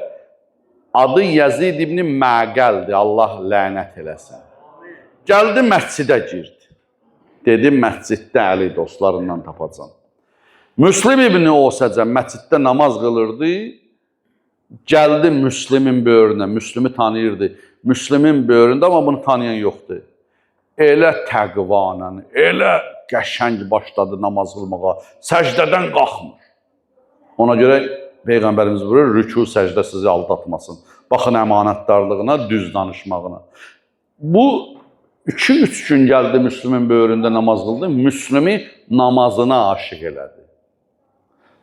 adı Yazid ibn Məqəldir, Allah lənət eləsin. Gəldi məscidə girdi. Dedi, məsciddə Əli dostlarından tapacam. Müslim ibn Osəcə məsciddə namaz qılırdı. Gəldi Müslimin böyrünə, Müslimi tanıyırdı. Müslimin böyründə, amma bunu tanıyan yoxdur. Elə təqvanən, elə qəşəng başladı namaz qılmağa, səcdədən qalxmır. Ona görə Peyğəmbərimiz buyurur, rükû səcdə sizi aldatmasın. Baxın əmanətdarlığına, düz danışmağına. Bu 2-3 gün gəldi Müslümin böyründə namaz qıldı, Müslümi namazına aşiq elədi.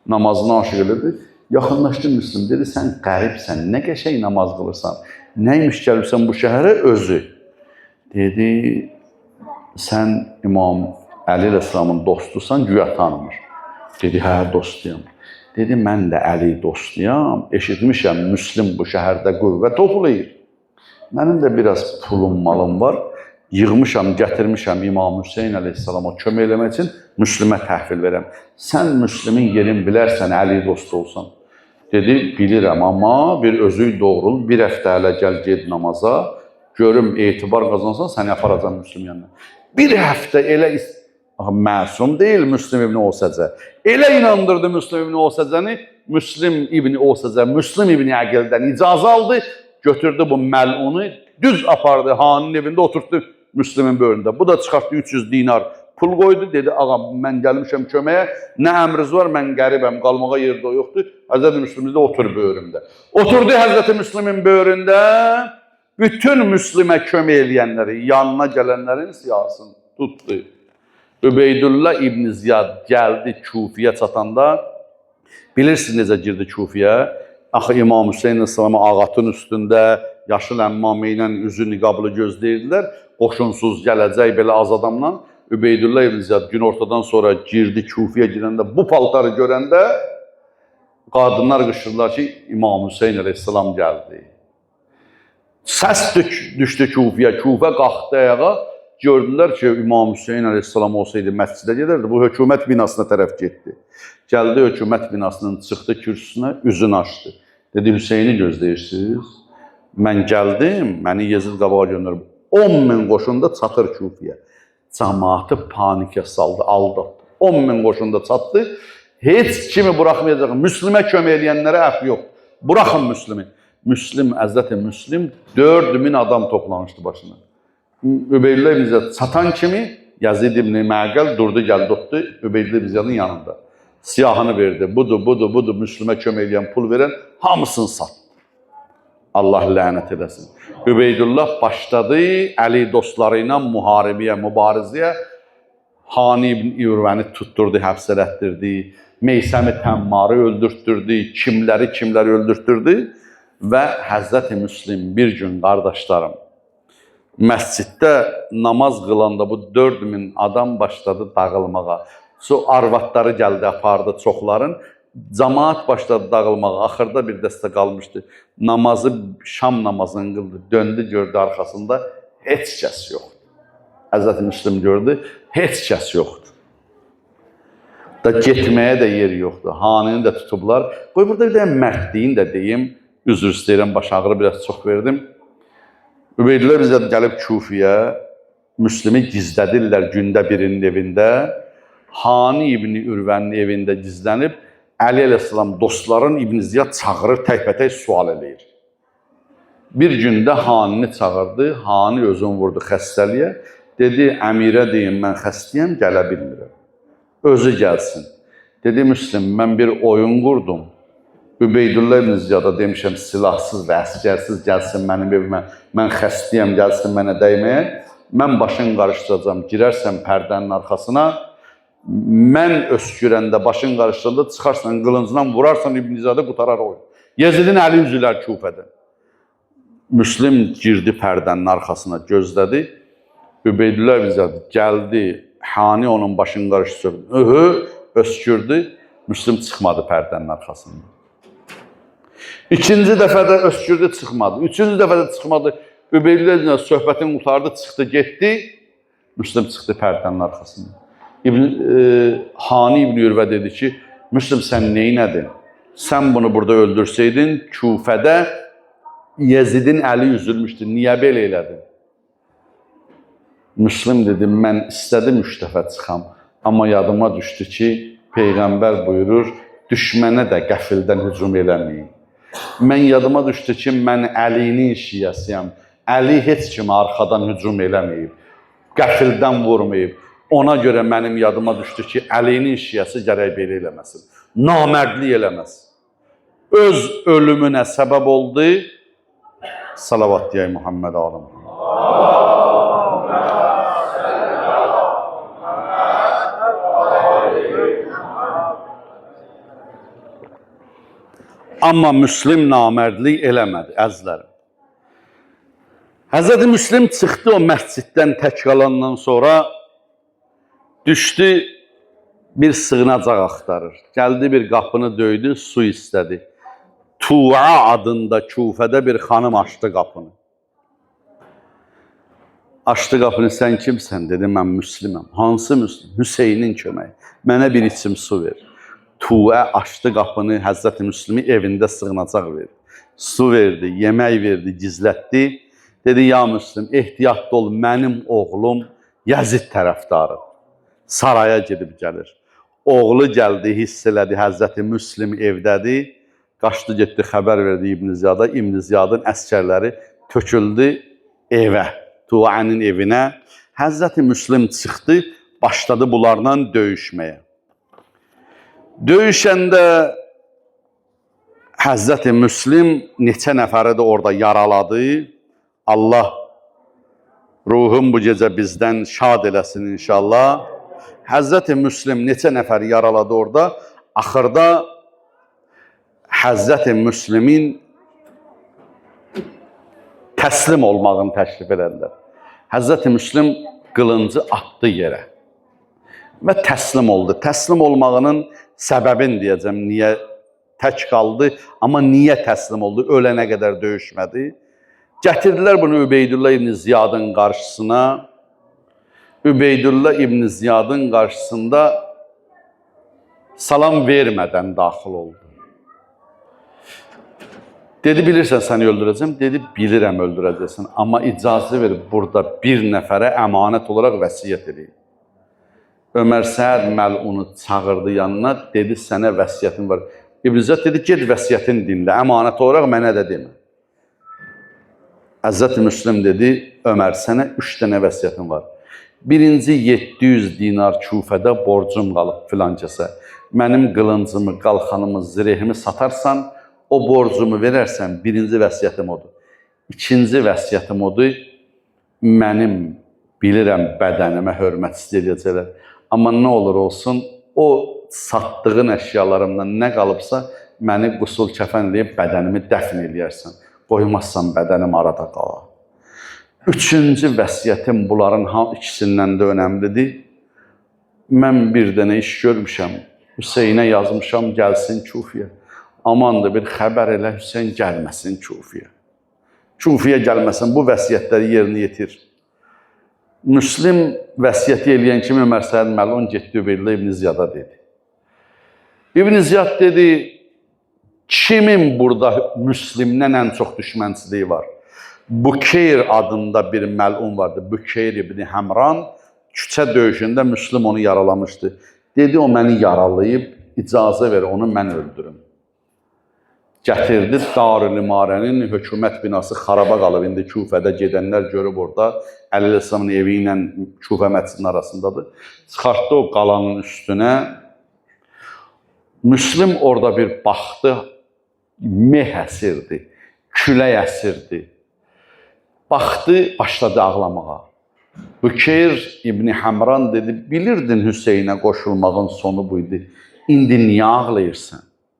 Namazına aşiq elədi. Yaxınlaşdı Müslüm, dedi, sən qəribsən, nə qəşəng namaz qılırsan, nəymiş gəlibsən bu şəhərə özü. Dedi, sən İmam Əli Rəssamın dostusan, güya tanımır. Dedi, hə, dostuyam. Dedi, mən də Əli dostuyam, eşitmişəm, Müslüm bu şəhərdə qüvvə toplayır. Mənim də biraz pulum, malım var, yığmışam, gətirmişəm İmam Hüseyin əleyhissalama kömək eləmək üçün Müslümə təhvil verəm. Sən Müslümin yerin bilərsən, Əli dostu olsan. Dedi, bilirəm, amma bir özü doğrul, bir həftə hələ gəl, ged namaza, görüm, etibar qazansan, səni aparacam Müslüm yanına. Bir həftə elə məsum deyil Müslüm İbni Osəcə. Elə inandırdı Müslüm İbni Osəcəni, Müslüm İbni Osəcə, Müslüm İbni Əqildən icazə aldı, götürdü bu məlunu, düz apardı, hanın evində oturtdu Müslümin böyründə. Bu da çıxartdı 300 dinar pul qoydu, dedi, ağam, mən gəlmişəm köməyə, nə əmriz var, mən qəribəm, qalmağa yerdə yoxdur, Həzrəti Müslüm də otur böyrümdə. Oturdu Həzrəti Müslümin böyründə, bütün Müslümə kömək eləyənləri, yanına gələnlərin siyasını tutdu. Übeydullah İbn Ziyad gəldi Kufiyə çatanda, bilirsiniz necə girdi Kufiyə? Axı İmam Hüseyin əleyhissalamı ağatın üstündə, yaşıl əmmamə ilə üzü niqablı gözləyirdilər, qoşunsuz gələcək belə az adamla. Übeydullah İbn Ziyad gün ortadan sonra girdi Kufiyə girəndə, bu paltarı görəndə qadınlar qışırdılar ki, İmam Hüseyin əleyhissalam gəldi. Səs düşdü Kufiyə, Kufə qalxdı ayağa, gördülər ki, İmam Hüseyin əleyhissalam olsaydı məscidə gedərdi, bu hökumət binasına tərəf getdi. Gəldi hökumət binasının, çıxdı kürsüsünə, üzünü açdı. Dedi, Hüseyini gözləyirsiniz? Mən gəldim, məni Yezid qabağa göndərib, 10.000 qoşunda çatır Kufiyə. Cəmaatı panikə saldı, aldatdı. 10.000 qoşunda çatdı, heç kimi buraxmayacaq. Müslümə kömək eləyənlərə əf yox. Buraxın Müslümi. Müslüm, Həzrəti Müslüm 4.000 adam toplamışdı başına. Übeydullah İbn Ziyad çatan kimi Yazid İbn Məqəl durdu, gəldi, tutdu Übeydullah İbn Ziyadın yanında. Siyahını verdi. Budur, Müslümə kömək eləyən, pul verən hamısını satdı. Allah lənət eləsin. Übeydullah başladı Əli dostları ilə müharibəyə, mübarizəyə. Hani İbn İrvəni tutturdu, həbs elətdirdi. Meysəmi Təmmarı öldürtdürdü, kimləri öldürtdürdü. Və Həzrəti Müslim bir gün, qardaşlarım, məsciddə namaz qılanda bu 4.000 adam başladı dağılmağa. Arvadları gəldi, apardı çoxların. Cəmaat başladı dağılmağa. Axırda bir dəstə qalmışdı. Namazı, şam namazını qıldı. Döndü, gördü arxasında heç kəs yoxdur. Həzrəti Müslim gördü, heç kəs yoxdur. Da getməyə də yer yoxdur. Hanını da tutublar. Qoy burada bir də mərdliyin də deyim. Üzr istəyirəm, baş ağrı biraz çox verdim. Übeydullah bizə gəlib Kufiyə, Müslimi gizlədirlər gündə birinin evində. Hani İbn Ürvənin evində gizlənib, Əli əleyhissalam dostların İbn Ziyad çağırır, təkbətək sual eləyir. Bir gündə Hanini çağırdı, Hani özünü vurdu xəstəliyə. Dedi, əmirə deyim, mən xəstəyəm, gələ bilmirəm. Özü gəlsin. Dedi, Müslim, mən bir oyun qurdum. Übeydullah İbn Ziyada demişəm, silahsız və əskərsiz gəlsin mənim evimə, mən xəstəyəm, gəlsin mənə dəyməyə. Mən başını qarışdıracam, girərsən pərdənin arxasına, mən öskürəndə, başını qarışdıranda çıxarsan, qılıncından vurarsan İbn Ziyada qutarar oyun. Yezidin əli üzülər Kufədə. Müslim girdi pərdənin arxasına, gözlədi. Übeydullah İbn Ziyada gəldi, Hani onun başını qarışdırdı, öskürdü, Müslim çıxmadı pərdənin arxasında. İkinci dəfə də öskürdü, çıxmadı. Üçüncü dəfə də çıxmadı. Übeydullah İbn Ziyad söhbətini qurtardı, çıxdı, getdi. Müslim çıxdı pərdənin arxasında. Hani İbn Ürvə dedi ki, Müslim sən neynədin? Sən bunu burada öldürsəydin, Kufədə Yezidin əli üzülmüşdü. Niyə belə elədin? Müslim dedi, mən istədim 3 dəfə çıxam. Amma yadıma düşdü ki, Peyğəmbər buyurur, düşmənə də qəfildən hücum eləməyin. Mən yadıma düşdü ki, mən Əlinin şiyəsiyəm. Əli heç kimi arxadan hücum eləməyib. Qəfildən vurmayıb. Ona görə mənim yadıma düşdü ki, Əlinin şiyəsi gərək belə eləməsin. Namərdlik eləməsin. Öz ölümünə səbəb oldu. Salavat deyək Muhammed aləm. Amma Müslim namərdlik eləmədi, əzizlərim. Həzrəti Müslim çıxdı o məsciddən tək qalandan sonra, düşdü bir sığınacaq axtarır. Gəldi bir qapını döydü, su istədi. Tuğa adında Kufədə bir xanım açdı qapını. Açdı qapını, sən kimsən? Dedi, mən Müsliməm. Hansı Müslim? Hüseynin köməyi. Mənə bir içim su ver. Tuğa açdı qapını, Həzrəti Müslimi evində sığınacaq verdi. Su verdi, yemək verdi, gizlətdi. Dedi, ya Müslim, ehtiyatlı ol, mənim oğlum Yazid tərəfdarıdır. Saraya gedib gəlir. Oğlu gəldi, hiss elədi, Həzrəti Müslim evdədir. Qaçdı, getdi, xəbər verdi İbn Ziyada. İbn Ziyadın əskərləri töküldü evə, Tuğanın evinə. Həzrəti Müslim çıxdı, başladı bunlarla döyüşməyə. Döyüşəndə Həzrəti Müslim neçə nəfəri də orada yaraladı. Allah ruhum bu gecə bizdən şad eləsin inşallah. Həzrəti Müslim neçə nəfər yaraladı orada. Axırda Həzrəti Müslimin təslim olmağını təklif edədilər. Həzrəti Müslim qılıncı atdı yerə və təslim oldu. Təslim olmağının səbəbini deyəcəm, niyə tək qaldı, amma niyə təslim oldu, ölənə qədər döyüşmədi. Gətirdilər bunu Übeydullah İbn Ziyadın qarşısına. Übeydullah İbn Ziyadın qarşısında salam vermədən daxil oldu. Dedi, bilirsən səni öldürəcəm. Dedi, bilirəm öldürəcəksən. Amma icazə ver, burada bir nəfərə əmanət olaraq vəsiyyət edeyim. Ömər Səəd məlunu çağırdı yanına, dedi, sənə vəsiyyətin var. İbn Ziyad dedi, ged vəsiyyətin dinlə, əmanət olaraq mənə də demə. Həzrəti Müslim dedi, Ömər, sənə 3 dənə vəsiyyətin var. Birinci 700 dinar Kufədə borcum qalıb filan kəsə. Mənim qılıncımı, qalxanımı, zirehimi satarsan, o borcumu verərsən, birinci vəsiyyətim odur. İkinci vəsiyyətim odur, mənim bilirəm bədənimə hörmət istəyəcəklər. Amma nə olur olsun, o satdığın əşyalarımdan nə qalıbsa, məni qusul kəfənləyib bədənimi dəfn eləyərsən. Qoymazsan bədənim arada qala. Üçüncü vəsiyyətim bunların ikisindən də önəmlidir. Mən bir dənə iş görmüşəm, Hüseynə yazmışam, gəlsin Kufiyə. Amandır bir xəbər elə, Hüseyn gəlməsin Kufiyə. Kufiyə gəlməsin, bu vəsiyyətləri yerinə yetir. Müslim vəsiyyəti eləyən kimi Ömər Səəd məlun getdi Übeydullah İbn Ziyada dedi. İbn Ziyad dedi, kimin burada Müslimdən ən çox düşmənçiliyi var? Bukeyr adında bir məlun vardı. Bukeyr İbn Həmran küçə döyüşündə Müslim onu yaralamışdı. Dedi, o məni yaralayıb, icazə ver, onu mən öldürüm. Gətirdi Darül-İmarənin hökumət binası xaraba qalıb. İndi Kufədə gedənlər görüb orada Əli-İslamın evi ilə Kufə məscidinin arasındadır. Çıxartdı o qalanın üstünə. Müslim orada bir baxdı, meh əsirdi, külək əsirdi. Baxdı, başladı ağlamağa. Bukeyr İbn Həmran dedi, bilirdin Hüseynə qoşulmağın sonu buydu. İndi niyə ağlayırsan?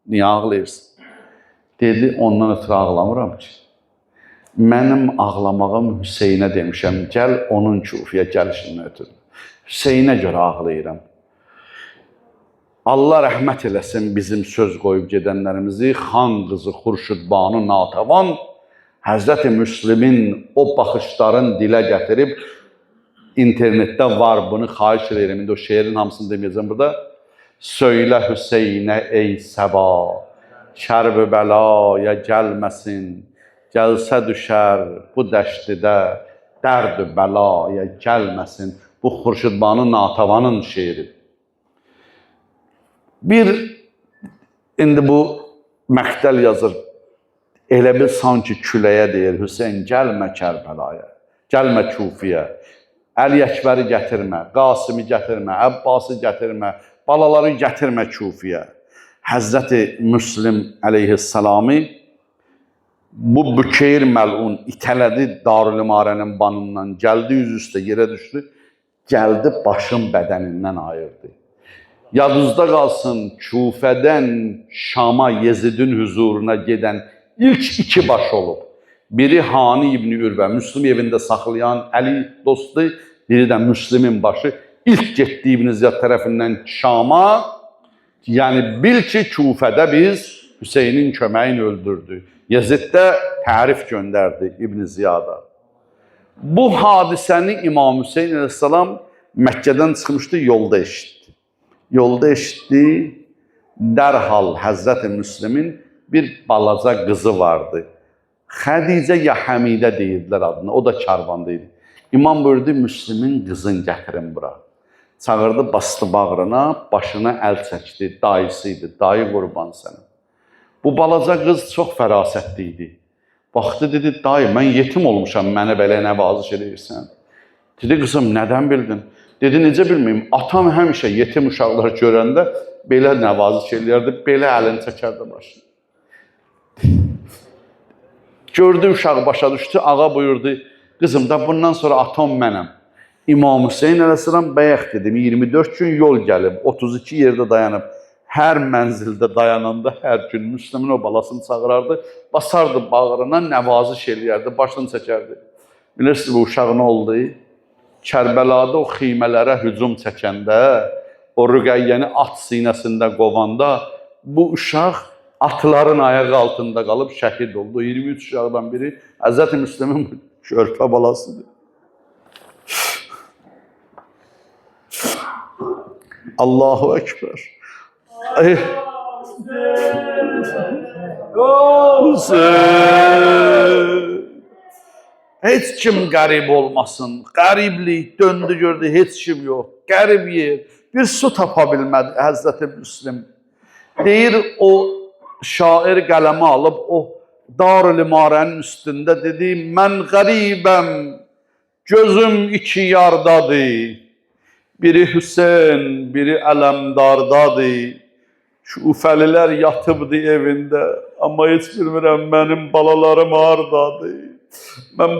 Niyə ağlayırsan? Dedi, ondan ötürü ağlamıram ki. Mənim ağlamağım Hüseynə demişəm, gəl onun Kufiyə gəlişindən ötürü. Hüseynə görə ağlayıram. Allah rəhmət eləsin bizim söz qoyub gedənlərimizi, xan qızı Xurşudbanu Natəvan, Həzrəti Müslimin o baxışların dilə gətirib, internetdə var, bunu xahiş edirəm, indi o şeirin hamısını deməyəcəm burada. Söylə Hüseynə ey səba, şərb-i bəlaya gəlməsin, gəlsə düşər bu dəştidə, dərd-i bəlaya gəlməsin. Bu Xurşudbanu Natəvanın şeiri. İndi bu məqtəl yazır, elə bil sanki küləyə deyir, Hüseyn gəlmə Kərbəlaya, gəlmə Kufiyə. Əli Əkbəri gətirmə, Qasimi gətirmə, Əbbası gətirmə, balaları gətirmə Kufiyə. Həzrəti Müslim əleyhissalamı bu Bükeyr məlun itələdi Darül-İmarənin banından, gəldi üzüstə yerə düşdü, gəldi başın bədənindən ayırdı. Yadınızda qalsın, Kufədən Şama Yezidin huzuruna gedən ilk iki baş olub. Biri Hani İbni Ürvə, Müslim evində saxlayan Əli dostu, biri də Müslimin başı ilk getdi İbn Ziyad tərəfindən Şama, yəni bil ki, Kufədə biz Hüseynin köməyini öldürdü. Yezid də tərif göndərdi İbn Ziyada. Bu hadisəni İmam Hüseyin əleyhissalam Məkkədən çıxmışdı, yolda eşitdi. Yolda eşitdi, dərhal Həzrəti Müslimin bir balaca qızı vardı. Xədicə ya Həmidə deyirdilər adına, o da karvanda idi. İmam buyurdu, Müslimin qızını gətirin bura. Çağırdı, bastı bağrına, başına əl çəkdi, dayısı idi, dayı qurban sənə. Bu balaca qız çox fərasətli idi. Baxdı, dedi, dayı, mən yetim olmuşam, mənə belə nəvaziş edirsən. Dedi, qızım, nədən bildin? Dedi, necə bilməyim, atam həmişə yetim uşaqları görəndə belə nəvaziş edirdi, belə əlini çəkərdi başına. Gördü, uşaq başa düşdü, ağa buyurdu, qızım da bundan sonra atam mənəm. İmam Hüseyin əleyhissalam bəyək dedim, 24 gün yol gəlib, 32 yerdə dayanıb, hər mənzildə dayananda hər gün Müslümin o balasını çağırardı, basardı bağrına, nəvaziş eləyərdi, başını çəkərdi. Bilirsiniz, bu uşaq nə oldu? Kərbəlada o xiymələrə hücum çəkəndə, o Rüqəyyəni at sinəsində qovanda, bu uşaq atların ayağı altında qalıb şəhid oldu. 23 uşaqdan biri Həzrəti Müslimin körpə balasıdır. Allahu Ekber. Heç kim qərib olmasın. Qəriblik döndü gördü, heç kim yox. Qərib yer. Bir su tapa bilmədi Həzrəti Müslim. Deyir, o şair qələmi alıb, o Darül-İmarənin üstündə dedi, mən qəribəm, gözüm iki yardadır. Biri Hüseyin, biri Ələmdardadır. Şufəlilər yatıbdı evində, amma heç bilmirəm mənim balalarım hardadır. Mən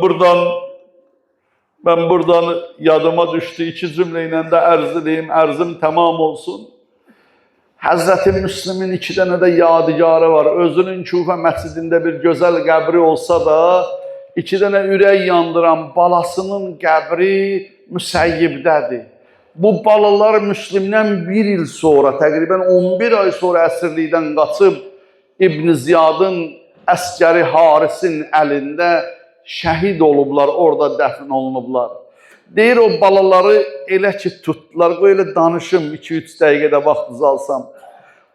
buradan yadıma düşdü, iki cümlə ilə də ərz edeyim, ərzim tamam olsun. Həzrəti Müslimin iki dənə də yadigarı var. Özünün Kufə məscidində bir gözəl qəbri olsa da, iki dənə ürək yandıran balasının qəbri Müsəyyibdədir. Bu balalar Müslimdən bir il sonra, təqribən 11 ay sonra əsirlikdən qaçıb İbn Ziyadın əskəri Harisin əlində şəhid olublar, orada dəfn olunublar. Deyir, o balaları elə ki tutdular, qoy elə danışım, 2-3 dəqiqədə vaxtınızı alsam.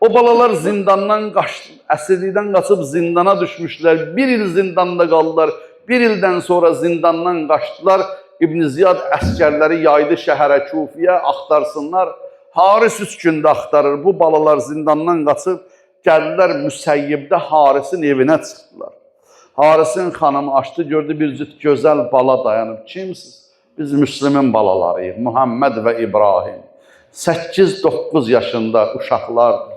O balalar zindandan qaçdı, əsirlikdən qaçıb zindana düşmüşlər, bir il zindanda qaldılar, bir ildən sonra zindandan qaçdılar. İbn Ziyad əskərləri yaydı şəhərə Kufiyə, axtarsınlar. Haris 3 gündə axtarır, bu balalar zindandan qaçıb, gəldilər Müsəyyibdə Harisin evinə çıxdılar. Harisin xanımı açdı, gördü bir cüt gözəl bala dayanıb. Kimsiz? Biz Müslimin balalarıyıq, Muhammed və İbrahim. 8-9 yaşında uşaqlardır.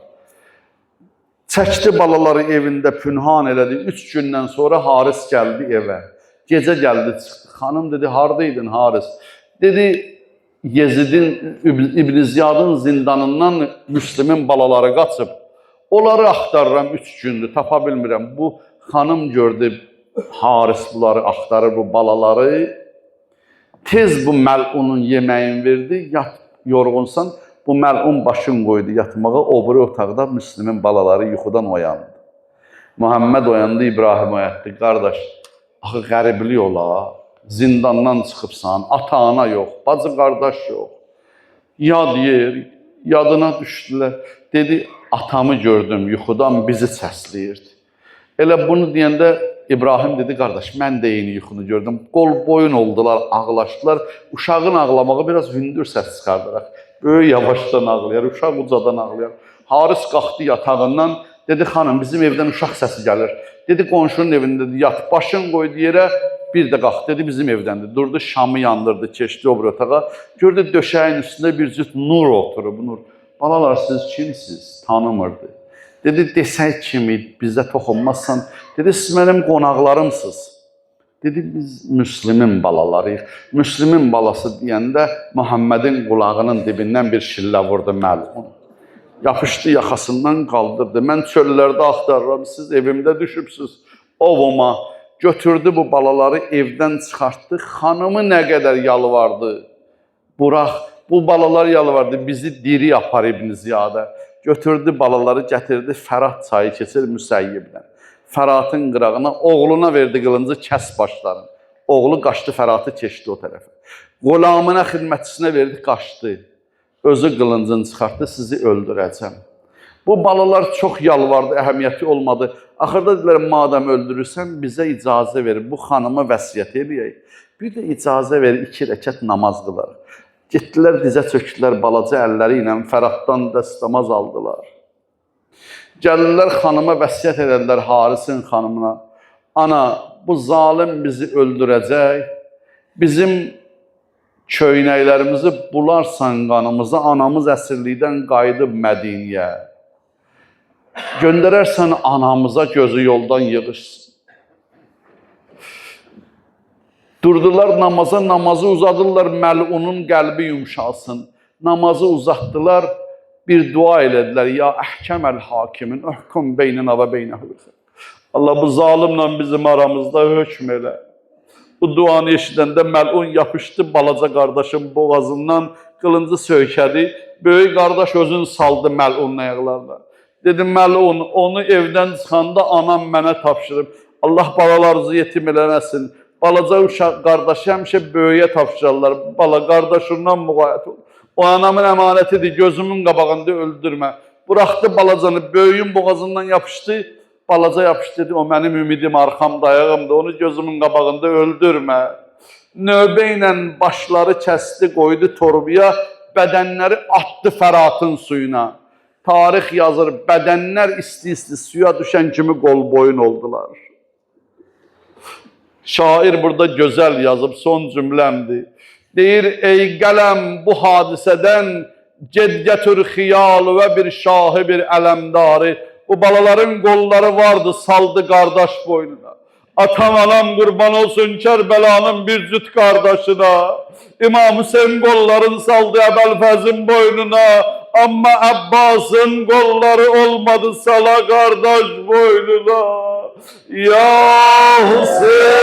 Çəkdi balaları evində pünhan elədi. 3 gündən sonra Haris gəldi evə. Gecə gəldi, çıxdı. Xanım dedi, haradaydın Haris? Dedi, Yezidin, İbn Ziyadın zindanından Müslimin balaları qaçıb. Onları axtarıram 3 gündür, tapa bilmirəm. Bu xanım gördü, Haris bunları axtarır, bu balaları. Tez bu məlunun yeməyini verdi, yat yorğunsan, bu məlun başın qoydu yatmağa, o biri otaqda Müslimin balaları yuxudan oyandı. Muhammed oyandı, İbrahim oyatdı. Qardaş, axı qəriblik ola, zindandan çıxıbsan, ata-ana yox, bacı-qardaş yox. Yad yer, yadına düşdülər. Dedi, atamı gördüm, yuxudan bizi səsləyirdi. Elə bunu deyəndə İbrahim dedi, qardaş, mən də eyni yuxunu gördüm. Qol boyun oldular, ağlaşdılar. Uşağın ağlamağı biraz hündür səs çıxardıraq. Böyük yavaşdan ağlayar, uşaq ucadan ağlayar. Haris qalxdı yatağından, dedi, xanım, bizim evdən uşaq səsi gəlir. Dedi, qonşunun evində yat, başın qoydu yerə, Bir də qalxdı, dedi bizim evdəndir. Durdu, şamı yandırdı, keçdi o bir otağa. Gördü döşəyin üstündə bir cüt nur oturub. Nur. Balalar, siz kimsiz? Tanımırdı. Dedi, desək kimi bizə toxunmazsan. Dedi, siz mənim qonaqlarımsınız. Dedi, biz Müslümin balalarıyıq. Müslümin balası deyəndə Muhammedin qulağının dibindən bir şillə vurdu məlun. Yapışdı, yaxasından qaldırdı. Mən çöllərdə axtarıram, siz evimdə düşübsünüz. Ovuma götürdü bu balaları, evdən çıxartdı. Xanımı nə qədər yalvardı. Burax, bu balalar yalvardı, bizi diri yapar İbn Ziyadə. Götürdü balaları, gətirdi, Fərat çayı keçir Müsəyyibdən. Fəratın qırağına, oğluna verdi qılıncı, kəs başlarını. Oğlu qaçdı, Fəratı keçdi o tərəfə. Qulamına, xidmətçisinə verdi, qaçdı. Özü qılıncını çıxartdı, sizi öldürəcəm. Bu balalar çox yalvardı, əhəmiyyəti olmadı. Axırda dedilər, madəm öldürürsən, bizə icazə verir, bu xanıma vəsiyyət eləyək. Bir də icazə verir, 2 rəkət namaz qılar. Getdilər, dizə çöktülər, balaca əlləri ilə Fəratdan dəstəmaz aldılar. Gəlirlər, xanıma vəsiyyət edərlər Harisin xanımına. Ana, bu zalim bizi öldürəcək, bizim köynəklərimizi bularsan qanımıza, anamız əsirlikdən qayıdıb Mədiniyə. Göndərərsən anamıza, gözü yoldan yığışsın. Durdular namaza, namazı uzadırlar, məlunun qəlbi yumşalsın. Namazı uzatdılar, bir dua elədilər. Ya əhkəməl hakimin, öhkum beynina və beynəhü. Allah, bu zalimlə bizim aramızda hökm elə. Bu duanı eşidəndə məlun yapışdı balaca qardaşın boğazından, qılıncı söykədi. Böyük qardaş özünü saldı məlunun ayaqlarına. Dedi, məlun, onu evdən çıxanda anam mənə tapşırıb. Allah balalarınızı yetim eləməsin. Balaca uşaq qardaşı həmişə böyüyə tapşırırlar. Bala qardaşından müğayət ol. O anamın əmanətidir, gözümün qabağında öldürmə. Buraxdı balacanı, böyüyün boğazından yapışdı. Balaca yapışdı, dedi, o mənim ümidim, arxamda, ayağımda, onu gözümün qabağında öldürmə. Növbə ilə başları kəsdi, qoydu torbaya, bədənləri atdı Fəratın suyuna. Tarix yazır, bədənlər isti-isti suya düşən kimi qol boyun oldular. Şair burada gözəl yazıb, son cümləmdir. Deyir, ey qələm bu hadisədən ged gətir xiyalı və bir şahı bir ələmdarı. Bu balaların qolları vardı, saldı qardaş boynuna. Atam anam qurban olsun Kərbəlanın bir cüt qardaşına. İmam Hüseyin qollarını saldı Əbəlfəzin boynuna. Amma Əbbasın qolları olmadı sala qardaş boynuna. Ya Hüseyin!